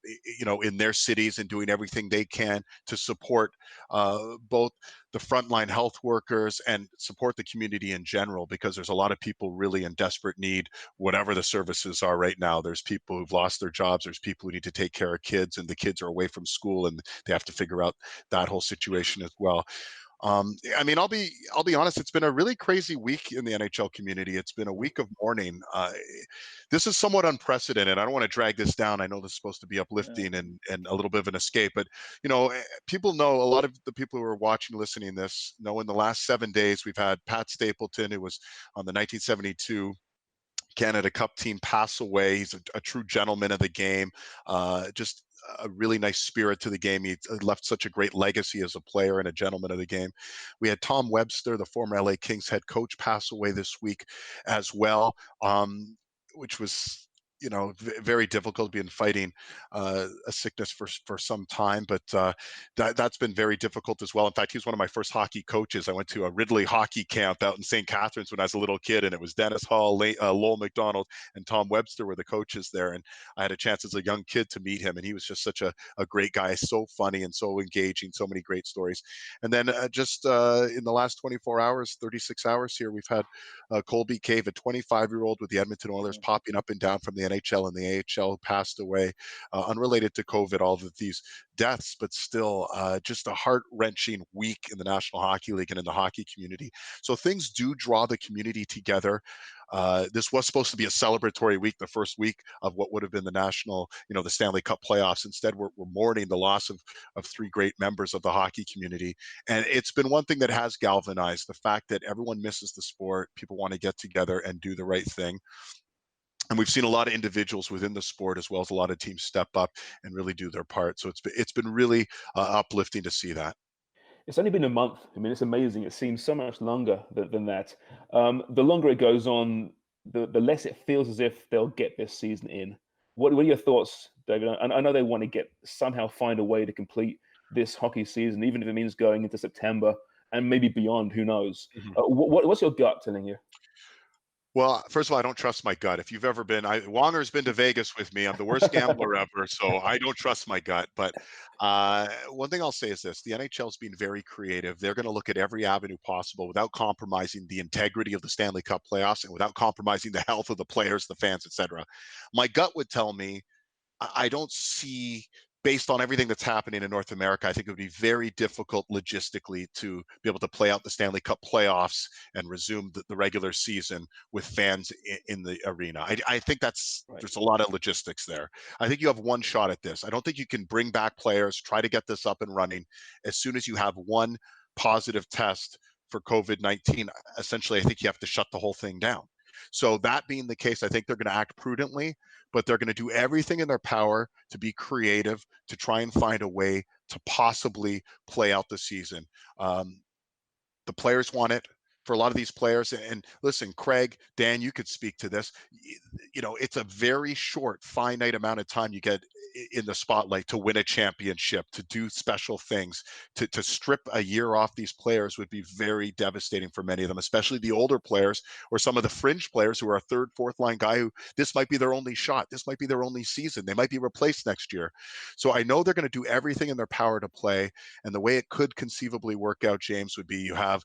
in their cities and doing everything they can to support both the frontline health workers and support the community in general, because there's a lot of people really in desperate need, whatever the services are right now. There's people who've lost their jobs. There's people who need to take care of kids, and the kids are away from school and they have to figure out that whole situation as well. I'll be honest, it's been a really crazy week in the NHL community. It's been a week of mourning. This is somewhat unprecedented. I don't want to drag this down. I know this is supposed to be uplifting and a little bit of an escape, but people know, a lot of the people who are watching, listening this know, in the last 7 days, we've had Pat Stapleton, who was on the 1972 Canada Cup team, pass away. He's a true gentleman of the game. Just a really nice spirit to the game. He left such a great legacy as a player and a gentleman of the game. We had Tom Webster, the former LA Kings head coach, pass away this week as well, which was very difficult. Been fighting a sickness for some time, but that's been very difficult as well. In fact, he was one of my first hockey coaches. I went to a Ridley hockey camp out in St. Catharines when I was a little kid, and it was Dennis Hall, Lowell McDonald, and Tom Webster were the coaches there. And I had a chance as a young kid to meet him, and he was just such a great guy, so funny and so engaging, so many great stories. And then just in the last 24 hours, 36 hours here, we've had Colby Cave, a 25-year-old with the Edmonton Oilers, popping up and down from the NHL and the AHL, passed away, unrelated to COVID, all of these deaths, but still just a heart-wrenching week in the National Hockey League and in the hockey community. So things do draw the community together. This was supposed to be a celebratory week, the first week of what would have been the national, the Stanley Cup playoffs. Instead, we're mourning the loss of three great members of the hockey community. And it's been one thing that has galvanized the fact that everyone misses the sport. People want to get together and do the right thing. And we've seen a lot of individuals within the sport, as well as a lot of teams, step up and really do their part. So it's been really uplifting to see that. It's only been a month. I mean, it's amazing. It seems so much longer than that. The longer it goes on, the less it feels as if they'll get this season in. What are your thoughts, David? I know they want to somehow find a way to complete this hockey season, even if it means going into September and maybe beyond, who knows? Mhm. What's your gut telling you? Well, first of all, I don't trust my gut. If you've ever been, Wonger's been to Vegas with me. I'm the worst gambler ever, so I don't trust my gut. But one thing I'll say is this: the NHL's been very creative. They're going to look at every avenue possible without compromising the integrity of the Stanley Cup playoffs and without compromising the health of the players, the fans, etc. My gut would tell me I don't see, based on everything that's happening in North America, I think it would be very difficult logistically to be able to play out the Stanley Cup playoffs and resume the regular season with fans in the arena. I think there's a lot of logistics there. I think you have one shot at this. I don't think you can bring back players, try to get this up and running as soon as you have one positive test for COVID-19. Essentially, I think you have to shut the whole thing down. So that being the case, I think they're going to act prudently, but they're going to do everything in their power to be creative, to try and find a way to possibly play out the season. The players want it. For a lot of these players, and listen, Craig, Dan, you could speak to this. You know, it's a very short, finite amount of time you get in the spotlight to win a championship, to do special things. To strip a year off these players would be very devastating for many of them, especially the older players or some of the fringe players who are a third, fourth line guy who this might be their only shot. This might be their only season. They might be replaced next year. So I know they're going to do everything in their power to play. And the way it could conceivably work out, James, would be you have,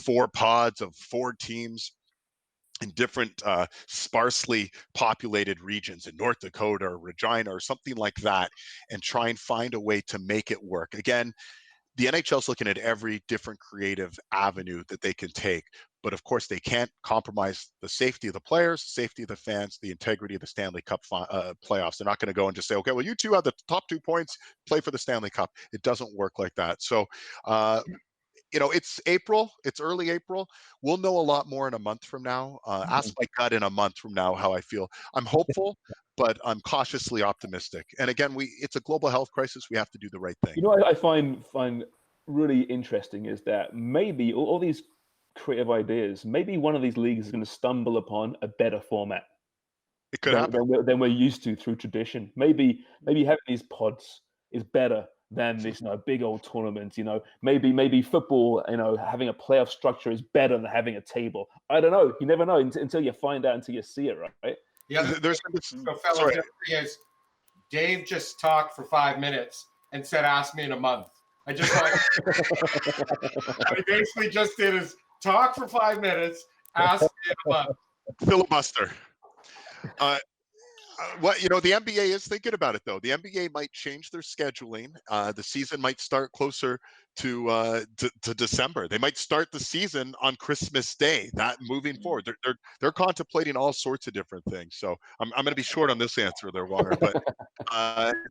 4 pods of 4 teams in different sparsely populated regions in North Dakota or Regina or something like that, and try and find a way to make it work. Again, the NHL's looking at every different creative avenue that they can take, but of course they can't compromise the safety of the players, safety of the fans, the integrity of the Stanley Cup playoffs. They're not going to go and just say, okay, well, you two have the top 2 points, play for the Stanley Cup. It doesn't work like that. So, it's April. It's early April. We'll know a lot more in a month from now. Ask my gut in a month from now how I feel. I'm hopeful, but I'm cautiously optimistic. And again, it's a global health crisis. We have to do the right thing. You know what I find really interesting is that maybe all these creative ideas, maybe one of these leagues is going to stumble upon a better format. It could happen. Than we're used to through tradition. Maybe having these pods is better than this, big old tournament. Maybe football, having a playoff structure is better than having a table. I don't know. You never know until you find out, until you see it, right? Yeah. So, fellas, is Dave just talked for 5 minutes and said, "Ask me in a month." I just he basically just did his talk for 5 minutes. Ask me in a month. Filibuster. The NBA is thinking about it, though. The NBA might change their scheduling. The season might start closer to December. They might start the season on Christmas Day. That moving forward, they're contemplating all sorts of different things. So I'm going to be short on this answer there, Warner. But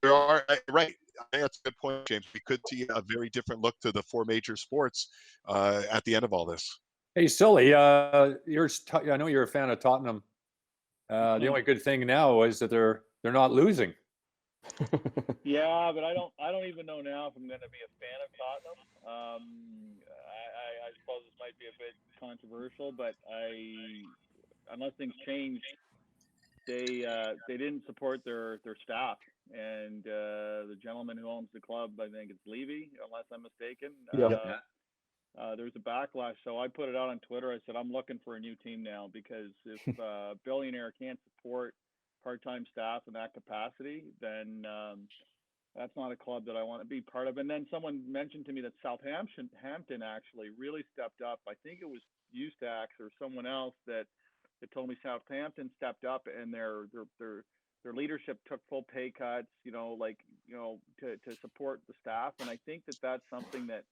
there are right. I think that's a good point, James. We could see a very different look to the 4 major sports at the end of all this. Hey, Sully, I know you're a fan of Tottenham. The only good thing now is that they're not losing. Yeah, but I don't even know now if I'm going to be a fan of Tottenham. I suppose this might be a bit controversial, but unless things change, they didn't support their staff, and the gentleman who owns the club, I think it's Levy, unless I'm mistaken. There's a backlash, so I put it out on Twitter. I said I'm looking for a new team now, because if a billionaire can't support part-time staff in that capacity, then that's not a club that I want to be part of. And then someone mentioned to me that Southampton actually really stepped up. I think it was Eustace or someone else that told me Southampton stepped up, and their leadership took full pay cuts, to support the staff. And I think that that's something that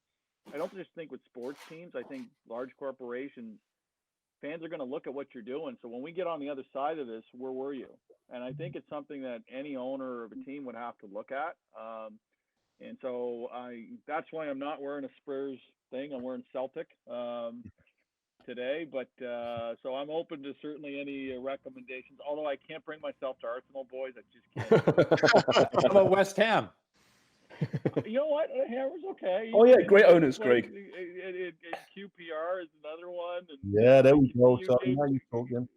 I don't just think with sports teams. I think large corporations, fans are going to look at what you're doing. So when we get on the other side of this, where were you? And I think it's something that any owner of a team would have to look at. And so that's why I'm not wearing a Spurs thing. I'm wearing Celtic today. But so I'm open to certainly any recommendations, although I can't bring myself to Arsenal, boys. I just can't. How about West Ham? You know what? Hammer's okay. Oh yeah, great owners, Greg. QPR is another one. And, yeah, there we go. So now you're talking.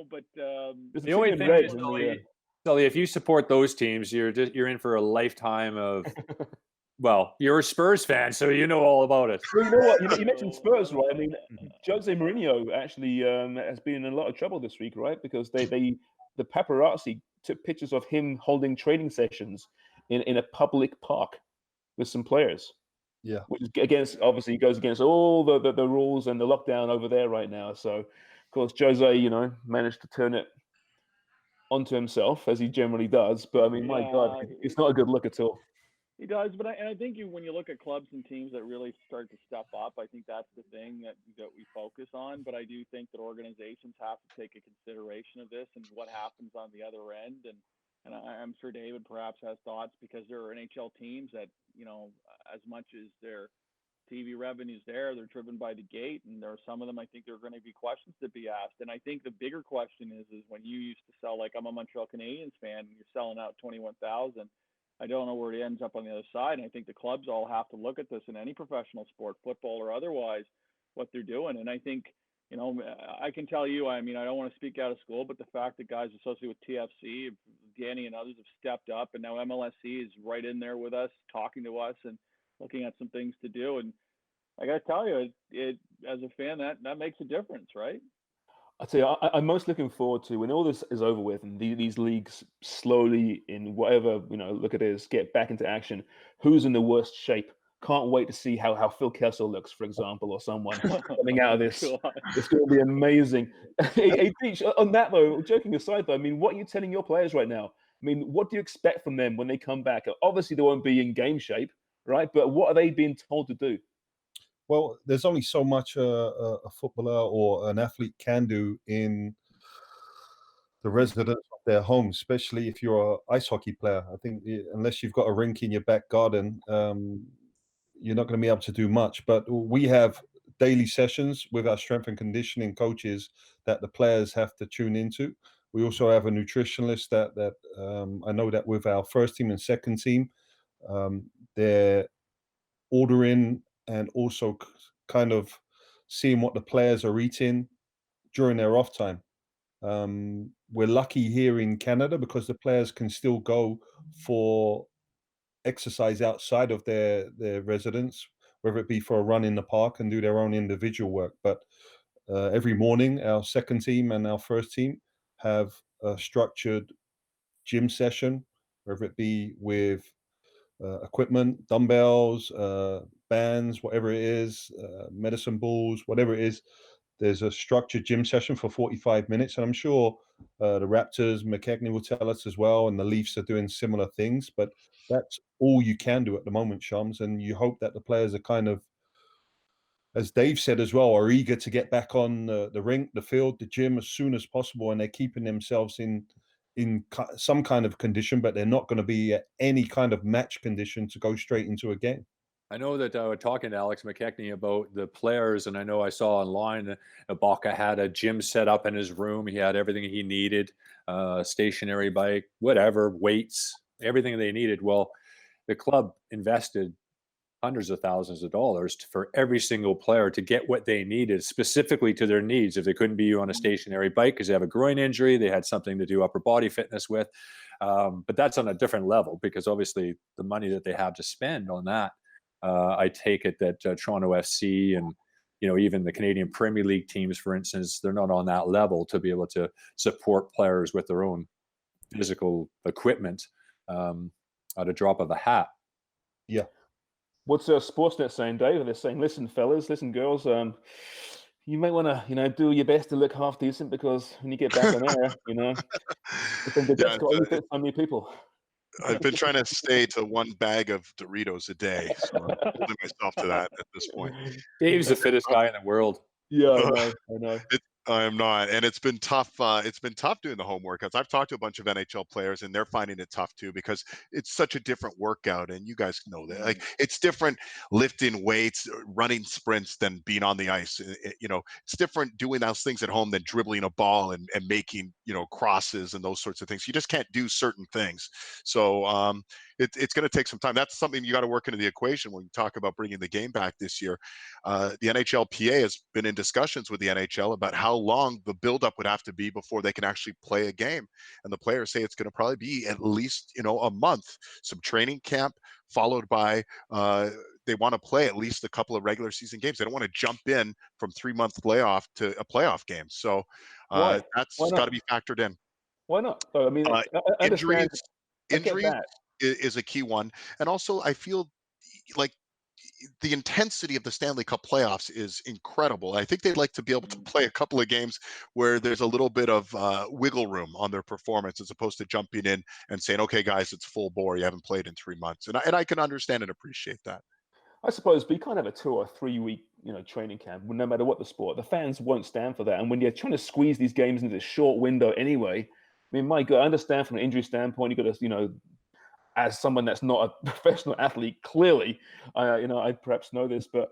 But the only thing Sully, if you support those teams, you're in for a lifetime of. Well, you're a Spurs fan, so you know all about it. Well, you know what? You mentioned Spurs, right? I mean, Jose Mourinho actually has been in a lot of trouble this week, right? Because the paparazzi took pictures of him holding training sessions in a public park with some players. Yeah. Which is obviously goes against all the rules and the lockdown over there right now. So, of course, Jose, managed to turn it onto himself as he generally does. But I mean, my God, it's not a good look at all. He does, but I think when you look at clubs and teams that really start to step up, I think that's the thing that we focus on. But I do think that organizations have to take a consideration of this and what happens on the other end. And I'm sure David perhaps has thoughts, because there are NHL teams that, as much as their TV revenues they're driven by the gate, and there are some of them I think there are going to be questions to be asked. And I think the bigger question is when you used to sell, like I'm a Montreal Canadiens fan, and you're selling out 21,000. I don't know where it ends up on the other side. And I think the clubs all have to look at this in any professional sport, football or otherwise, what they're doing. And I think, I can tell you, I mean, I don't want to speak out of school, but the fact that guys associated with TFC, Danny and others have stepped up, and now MLSC is right in there with us, talking to us and looking at some things to do. And I got to tell you, it as a fan, that makes a difference, right? I tell you, I'm most looking forward to when all this is over with and these leagues slowly, in whatever look at this, get back into action. Who's in the worst shape? Can't wait to see how Phil Kessel looks, for example, or someone coming out of this. It's going to be amazing. Hey, Deach, on that though, joking aside though, I mean, what are you telling your players right now? I mean, what do you expect from them when they come back? Obviously, they won't be in game shape, right? But what are they being told to do? Well, there's only so much a footballer or an athlete can do in the residence of their home, especially if you're an ice hockey player. I think unless you've got a rink in your back garden, you're not going to be able to do much. But we have daily sessions with our strength and conditioning coaches that the players have to tune into. We also have a nutritionist that I know that with our first team and second team, they're ordering and also kind of seeing what the players are eating during their off time. We're lucky here in Canada because the players can still go for exercise outside of their residence, whether it be for a run in the park and do their own individual work. But every morning, our second team and our first team have a structured gym session, whether it be with equipment, dumbbells, bands, whatever it is, medicine balls, whatever it is. There's a structured gym session for 45 minutes. And I'm sure the Raptors, McKechnie will tell us as well, and the Leafs are doing similar things. But that's all you can do at the moment, Shams. And you hope that the players are kind of, as Dave said as well, are eager to get back on the rink, the field, the gym as soon as possible. And they're keeping themselves in some kind of condition, but they're not going to be at any kind of match condition to go straight into a game. I know that I was talking to Alex McKechnie about the players, and I know I saw online that Ibaka had a gym set up in his room. He had everything he needed, stationary bike, whatever, weights, everything they needed. Well, the club invested hundreds of thousands of dollars for every single player to get what they needed specifically to their needs. If they couldn't be on a stationary bike because they have a groin injury, they had something to do upper body fitness with. But that's on a different level because obviously the money that they have to spend on that, I take it that Toronto FC and even the Canadian Premier League teams, for instance, they're not on that level to be able to support players with their own physical equipment at a drop of a hat. Yeah. What's Sportsnet saying, Dave? They're saying, listen, fellas, listen, girls, you might want to, do your best to look half decent because when you get back on air, I think the best got only fit so many people. I've been trying to stay to one bag of Doritos a day, so I'm holding myself to that at this point. Dave's the fittest guy in the world. Yeah, I know. I am not, and it's been tough. It's been tough doing the home workouts. I've talked to a bunch of NHL players, and they're finding it tough too because it's such a different workout. And you guys know that, like, it's different lifting weights, running sprints than being on the ice. It's different doing those things at home than dribbling a ball and making crosses and those sorts of things. You just can't do certain things. So it's going to take some time. That's something you got to work into the equation when you talk about bringing the game back this year. The NHLPA has been in discussions with the NHL about how long the buildup would have to be before they can actually play a game. And the players say it's going to probably be at least, a month, some training camp followed by they want to play at least a couple of regular season games. They don't want to jump in from 3-month layoff to a playoff game. So that's got to be factored in. Why not? I mean, I understand. Injuries is a key one. And also, I feel like the intensity of the Stanley Cup playoffs is incredible. I think they'd like to be able to play a couple of games where there's a little bit of wiggle room on their performance, as opposed to jumping in and saying, okay, guys, it's full bore. You haven't played in 3 months. And I can understand and appreciate that. I suppose, but you can't have a 2 or 3 week, training camp, no matter what the sport. The fans won't stand for that. And when you're trying to squeeze these games into this short window anyway, I mean, my God, I understand from an injury standpoint, you got to, as someone that's not a professional athlete, clearly, I perhaps know this, but,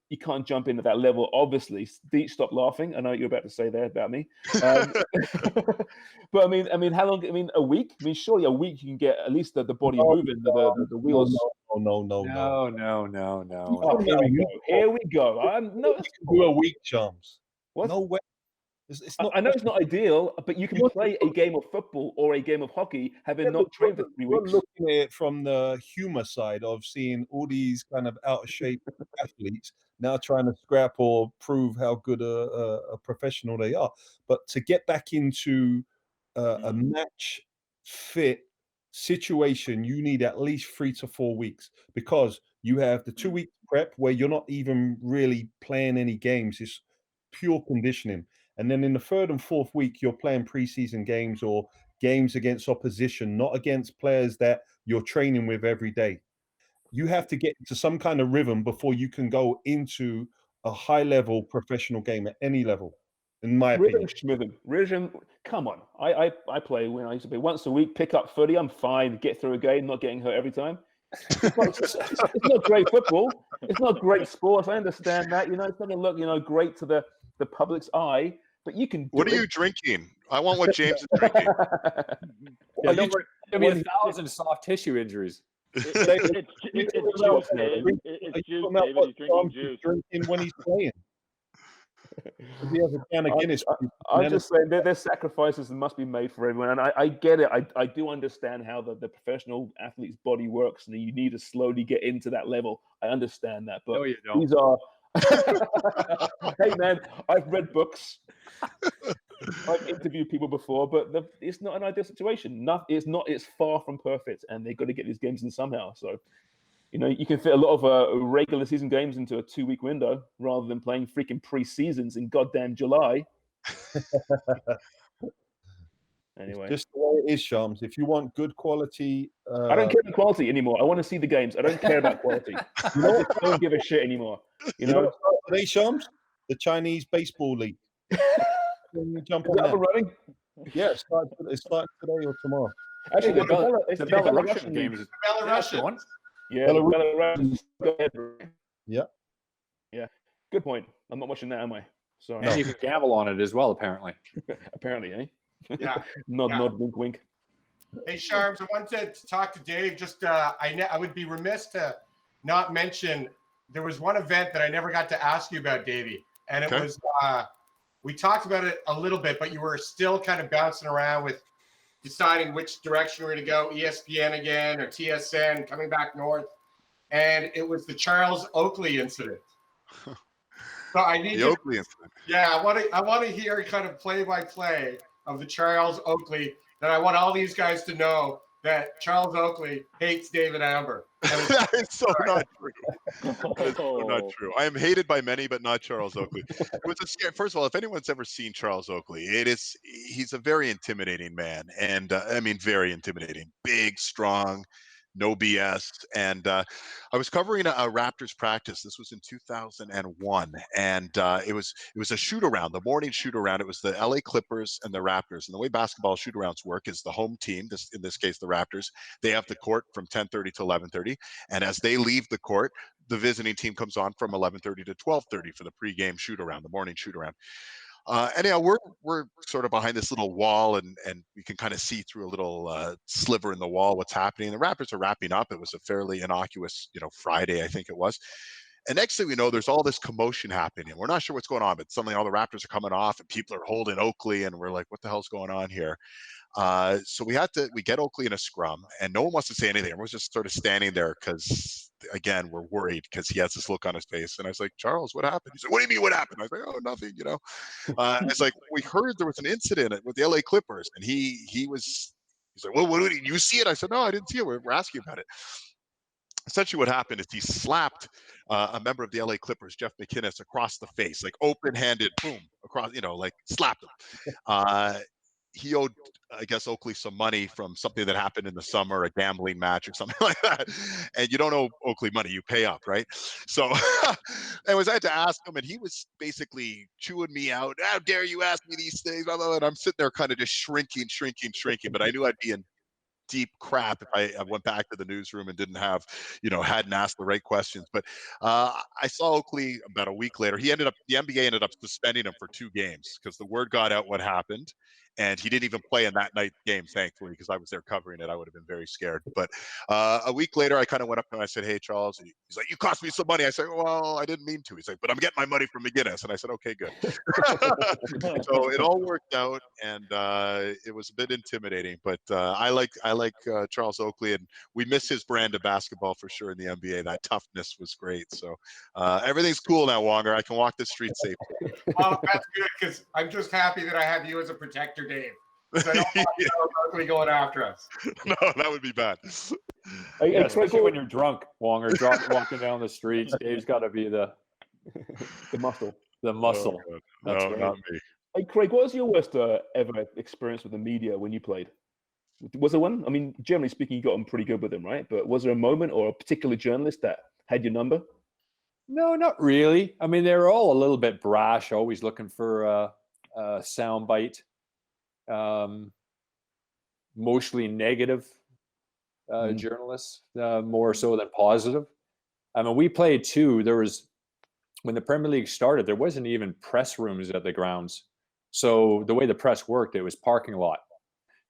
you can't jump into that level, obviously. Stop laughing. I know what you're about to say there about me. But I mean, how long? I mean, a week? I mean, surely a week you can get at least the body moving, the wheels. No. Oh, here we go. You can do a week, Charms. What? No way. It's not. I know it's not ideal, but you can play a game of football or a game of hockey having not trained for 3 weeks. We're looking at it from the humor side of seeing all these kind of out of shape athletes now trying to scrap or prove how good a professional they are. But to get back into a match fit situation, you need at least 3 to 4 weeks, because you have the 2 week prep where you're not even really playing any games. It's pure conditioning. And then in the 3rd and 4th week, you're playing preseason games or games against opposition, not against players that you're training with every day. You have to get into some kind of rhythm before you can go into a high-level professional game at any level, in my opinion. Rhythm, come on. I play when I used to play once a week, pick up footy, I'm fine, get through a game, not getting hurt every time. It's not great football. It's not great sports. I understand that. It's not going to look, great to the public's eye. But you can. What are you drinking? I want what James is drinking. There'll be 1,000 soft tissue injuries. It's juice, Dave. It's juice, David. He's drinking juice. Drinking when he's playing. He has a can of Guinness. I'm just saying there's sacrifices that must be made for everyone, and I get it. I do understand how the professional athlete's body works, and you need to slowly get into that level. I understand that, but no, you don't. These are. Hey man, I've read books. I've interviewed people before, but it's not an ideal situation. It's far from perfect, and they've got to get these games in somehow. So, you can fit a lot of regular season games into a 2-week window rather than playing freaking pre-seasons in goddamn July. Anyway, just the way it is, Shams. If you want good quality, I don't care about quality anymore. I want to see the games. I don't care about quality. I just don't give a shit anymore. Today, Shams, the Chinese baseball league. Jump on that running? Yeah, it starts today or tomorrow. Actually, the Belarusian game is Belarusian. Yeah, Belarusian. Go ahead. Yeah. Good point. I'm not watching that, am I? Sorry. And you can gamble on it as well, apparently. Apparently, eh? Yeah. Nod, wink, wink. Hey, Sharms, I wanted to talk to Dave. Just, I would be remiss to not mention there was one event that I never got to ask you about, Davey, and it was we talked about it a little bit, but you were still kind of bouncing around with deciding which direction we're going to go, ESPN again or TSN, coming back north, and it was the Charles Oakley incident. So I need Oakley incident. Yeah, I want to hear kind of play-by-play of the Charles Oakley. That I want all these guys to know that Charles Oakley hates David Amber. That is so not true. That is so not true. I am hated by many, but not Charles Oakley. It was a scare. First of all, if anyone's ever seen Charles Oakley, he's a very intimidating man, and I mean very intimidating. Big, strong, no BS. And I was covering a Raptors practice. This was in 2001, and it was a shoot around, the morning shoot around. It was the LA Clippers and the Raptors. And the way basketball shoot arounds work is the home team, in this case the Raptors, they have the court from 10:30 to 11:30, and as they leave the court, the visiting team comes on from 11:30 to 12:30 for the pregame shoot around, the morning shoot around. Anyhow, we're sort of behind this little wall, and we can kind of see through a little sliver in the wall what's happening. The Raptors are wrapping up. It was a fairly innocuous, Friday, I think it was. And next thing we know, there's all this commotion happening. We're not sure what's going on, but suddenly all the Raptors are coming off, and people are holding Oakley, and we're like, what the hell's going on here? So we get Oakley in a scrum, and no one wants to say anything. Everyone's just sort of standing there because, again, we're worried because he has this look on his face. And I was like, Charles, what happened? He's like, what do you mean, what happened? I was like, oh, nothing, It's like, we heard there was an incident with the LA Clippers, and he's like, well, what did you see it? I said, no, I didn't see it. We're asking about it. Essentially what happened is he slapped a member of the LA Clippers, Jeff McInnes, across the face, like open-handed, boom, across, like slapped him. He owed, I guess, Oakley some money from something that happened in the summer, a gambling match or something like that. And you don't owe Oakley money, you pay up, right? So anyways, I had to ask him, and he was basically chewing me out. How dare you ask me these things? Blah, blah, blah. And I'm sitting there kind of just shrinking. But I knew I'd be in deep crap if I went back to the newsroom and hadn't asked the right questions. But I saw Oakley about a week later. The NBA ended up suspending him for 2 games because the word got out what happened. And he didn't even play in that night's game, thankfully, because I was there covering it. I would have been very scared. But a week later, I kind of went up to him and I said, hey, Charles. And he's like, you cost me some money. I said, well, I didn't mean to. He's like, but I'm getting my money from McGinnis. And I said, okay, good. So it all worked out, and it was a bit intimidating. But I like Charles Oakley, and we miss his brand of basketball for sure in the NBA. That toughness was great. So everything's cool now, Wonger. I can walk the street safely. Oh, that's good, because I'm just happy that I have you as a protector, Dave. So I don't want Oakley going after us. No, that would be bad. Yeah, especially when you're drunk, Wonger, walking down the streets. Dave's got to be the muscle. The muscle. Oh, That's no, right. not me. Hey, Craig, what was your worst ever experience with the media when you played? Was there one? I mean, generally speaking, you got on pretty good with them, right? But was there a moment or a particular journalist that had your number? No, not really. I mean, they were all a little bit brash, always looking for a soundbite. Mostly negative journalists, more so than positive. I mean, we played too. When the Premier League started, there wasn't even press rooms at the grounds. So the way the press worked, it was parking lot.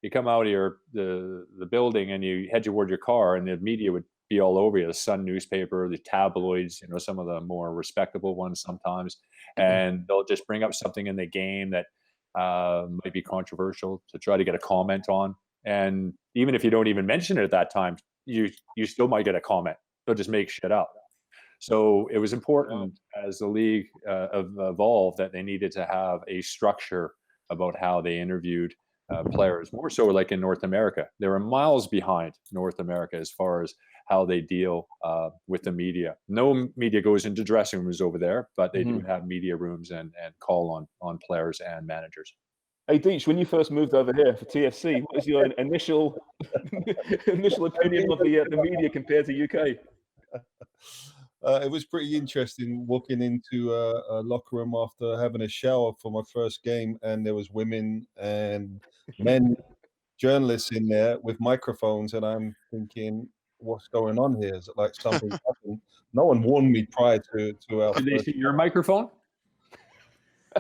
You come out of the building and you head toward your car, and the media would be all over you. The Sun newspaper, the tabloids, some of the more respectable ones sometimes, and they'll just bring up something in the game that might be controversial to try to get a comment on. And even if you don't even mention it at that time, you still might get a comment. They'll just make shit up. So it was important as the league evolved that they needed to have a structure about how they interviewed players, more so like in North America. They were miles behind North America as far as how they deal with the media. No media goes into dressing rooms over there, but they do have media rooms and call on players and managers. Hey, Deech, when you first moved over here for TFC, what was your initial opinion of the media compared to UK? It was pretty interesting walking into a locker room after having a shower for my first game, and there was women and men journalists in there with microphones, and I'm thinking, what's going on here? Is it like something happened? No one warned me prior to our Did they see your microphone?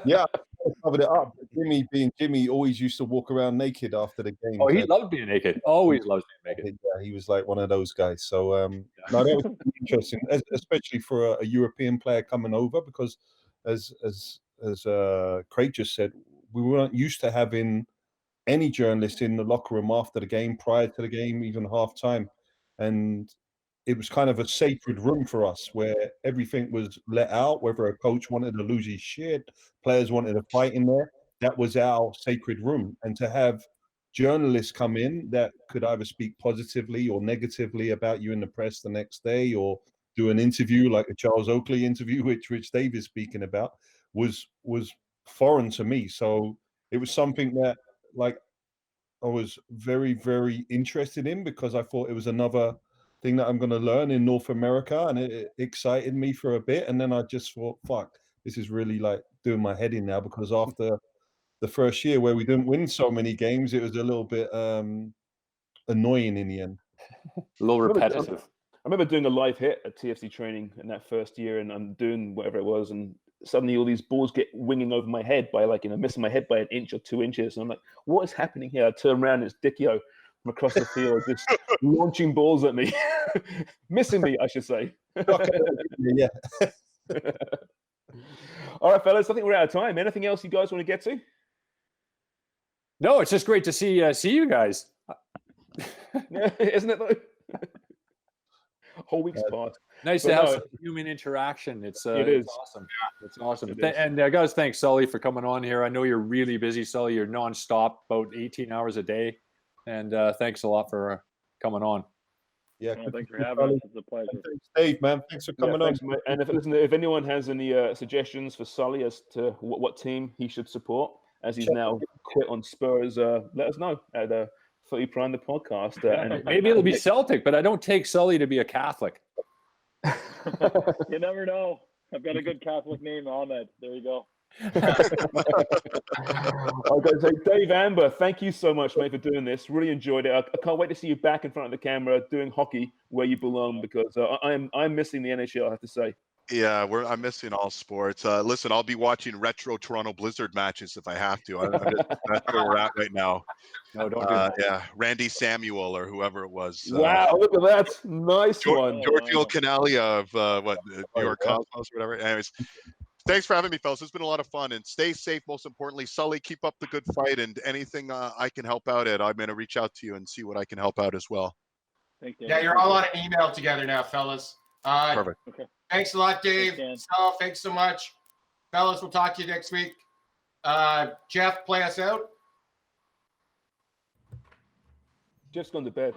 Yeah, I covered it up. Jimmy, being Jimmy, always used to walk around naked after the game. Oh, he loved being naked. Always loves being naked. Yeah, he was like one of those guys. So no, that was interesting, especially for a European player coming over, because as Craig just said, we weren't used to having any journalists in the locker room after the game, prior to the game, even half time, and it was kind of a sacred room for us where everything was let out. Whether a coach wanted to lose his shit, players wanted to fight in there, that was our sacred room. And to have journalists come in that could either speak positively or negatively about you in the press the next day, or do an interview like the Charles Oakley interview, which Rich Davis speaking about, was foreign to me. So it was something that I was very, very interested in, because I thought it was another thing that I'm going to learn in North America, and it excited me for a bit. And then I just thought, fuck, this is really doing my head in now, because after the first year where we didn't win so many games, it was a little bit annoying in the end. A little repetitive. I remember doing a live hit at TFC training in that first year, and I'm doing whatever it was, and suddenly all these balls get winging over my head by missing my head by an inch or 2 inches. And I'm like, what is happening here? I turn around and it's Dichio from across the field just launching balls at me, missing me, I should say. Yeah. All right, fellas, I think we're out of time. Anything else you guys want to get to? No, it's just great to see you guys. Yeah, isn't it though? Whole week's passed. Nice to have some human interaction. It is awesome. It's awesome. And I gotta thank Sully for coming on here. I know you're really busy, Sully. You're nonstop, about 18 hours a day. And thanks a lot for coming on. Yeah, thanks for having us. It's a pleasure. Thanks, Dave, man. Thanks for coming on. Mate. And if anyone has any suggestions for Sully as to what team he should support, as he's now quit on Spurs, let us know at Footy Prime the podcast. And maybe it'll be Celtic, but I don't take Sully to be a Catholic. You never know. I've got a good Catholic name, Ahmed. There you go. Okay, so Dave Amber, thank you so much, mate, for doing this. Really enjoyed it. I can't wait to see you back in front of the camera doing hockey where you belong, because I'm missing the NHL, I have to say. Yeah, I'm missing all sports. Listen, I'll be watching retro Toronto Blizzard matches if I have to. That's where we're at right now. No, don't do that. Yeah, Randy Samuel or whoever it was. Wow, look at that. Nice one. Giorgio Canalia of New York Cosmos or whatever. Anyways, thanks for having me, fellas. It's been a lot of fun. And stay safe, most importantly. Sully, keep up the good fight. And anything I can help out at, I'm going to reach out to you and see what I can help out as well. Thank you. Yeah, you're all on an email together now, fellas. Perfect. Okay. Thanks a lot, Dave. So, thanks so much. Fellas, we'll talk to you next week. Jeff, play us out. Jeff's gone to bed.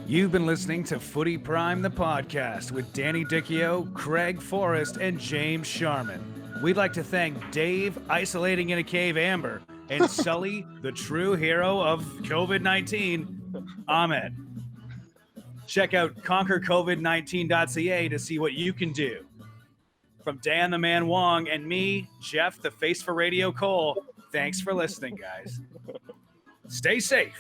You've been listening to Footy Prime, the podcast with Danny Dichio, Craig Forrest, and James Sharman. We'd like to thank Dave, isolating in a cave Amber, and Sully, the true hero of COVID-19, Ahmed. Check out conquercovid19.ca to see what you can do. From Dan the Man Wong and me, Jeff the Face for Radio Cole, thanks for listening, guys. Stay safe.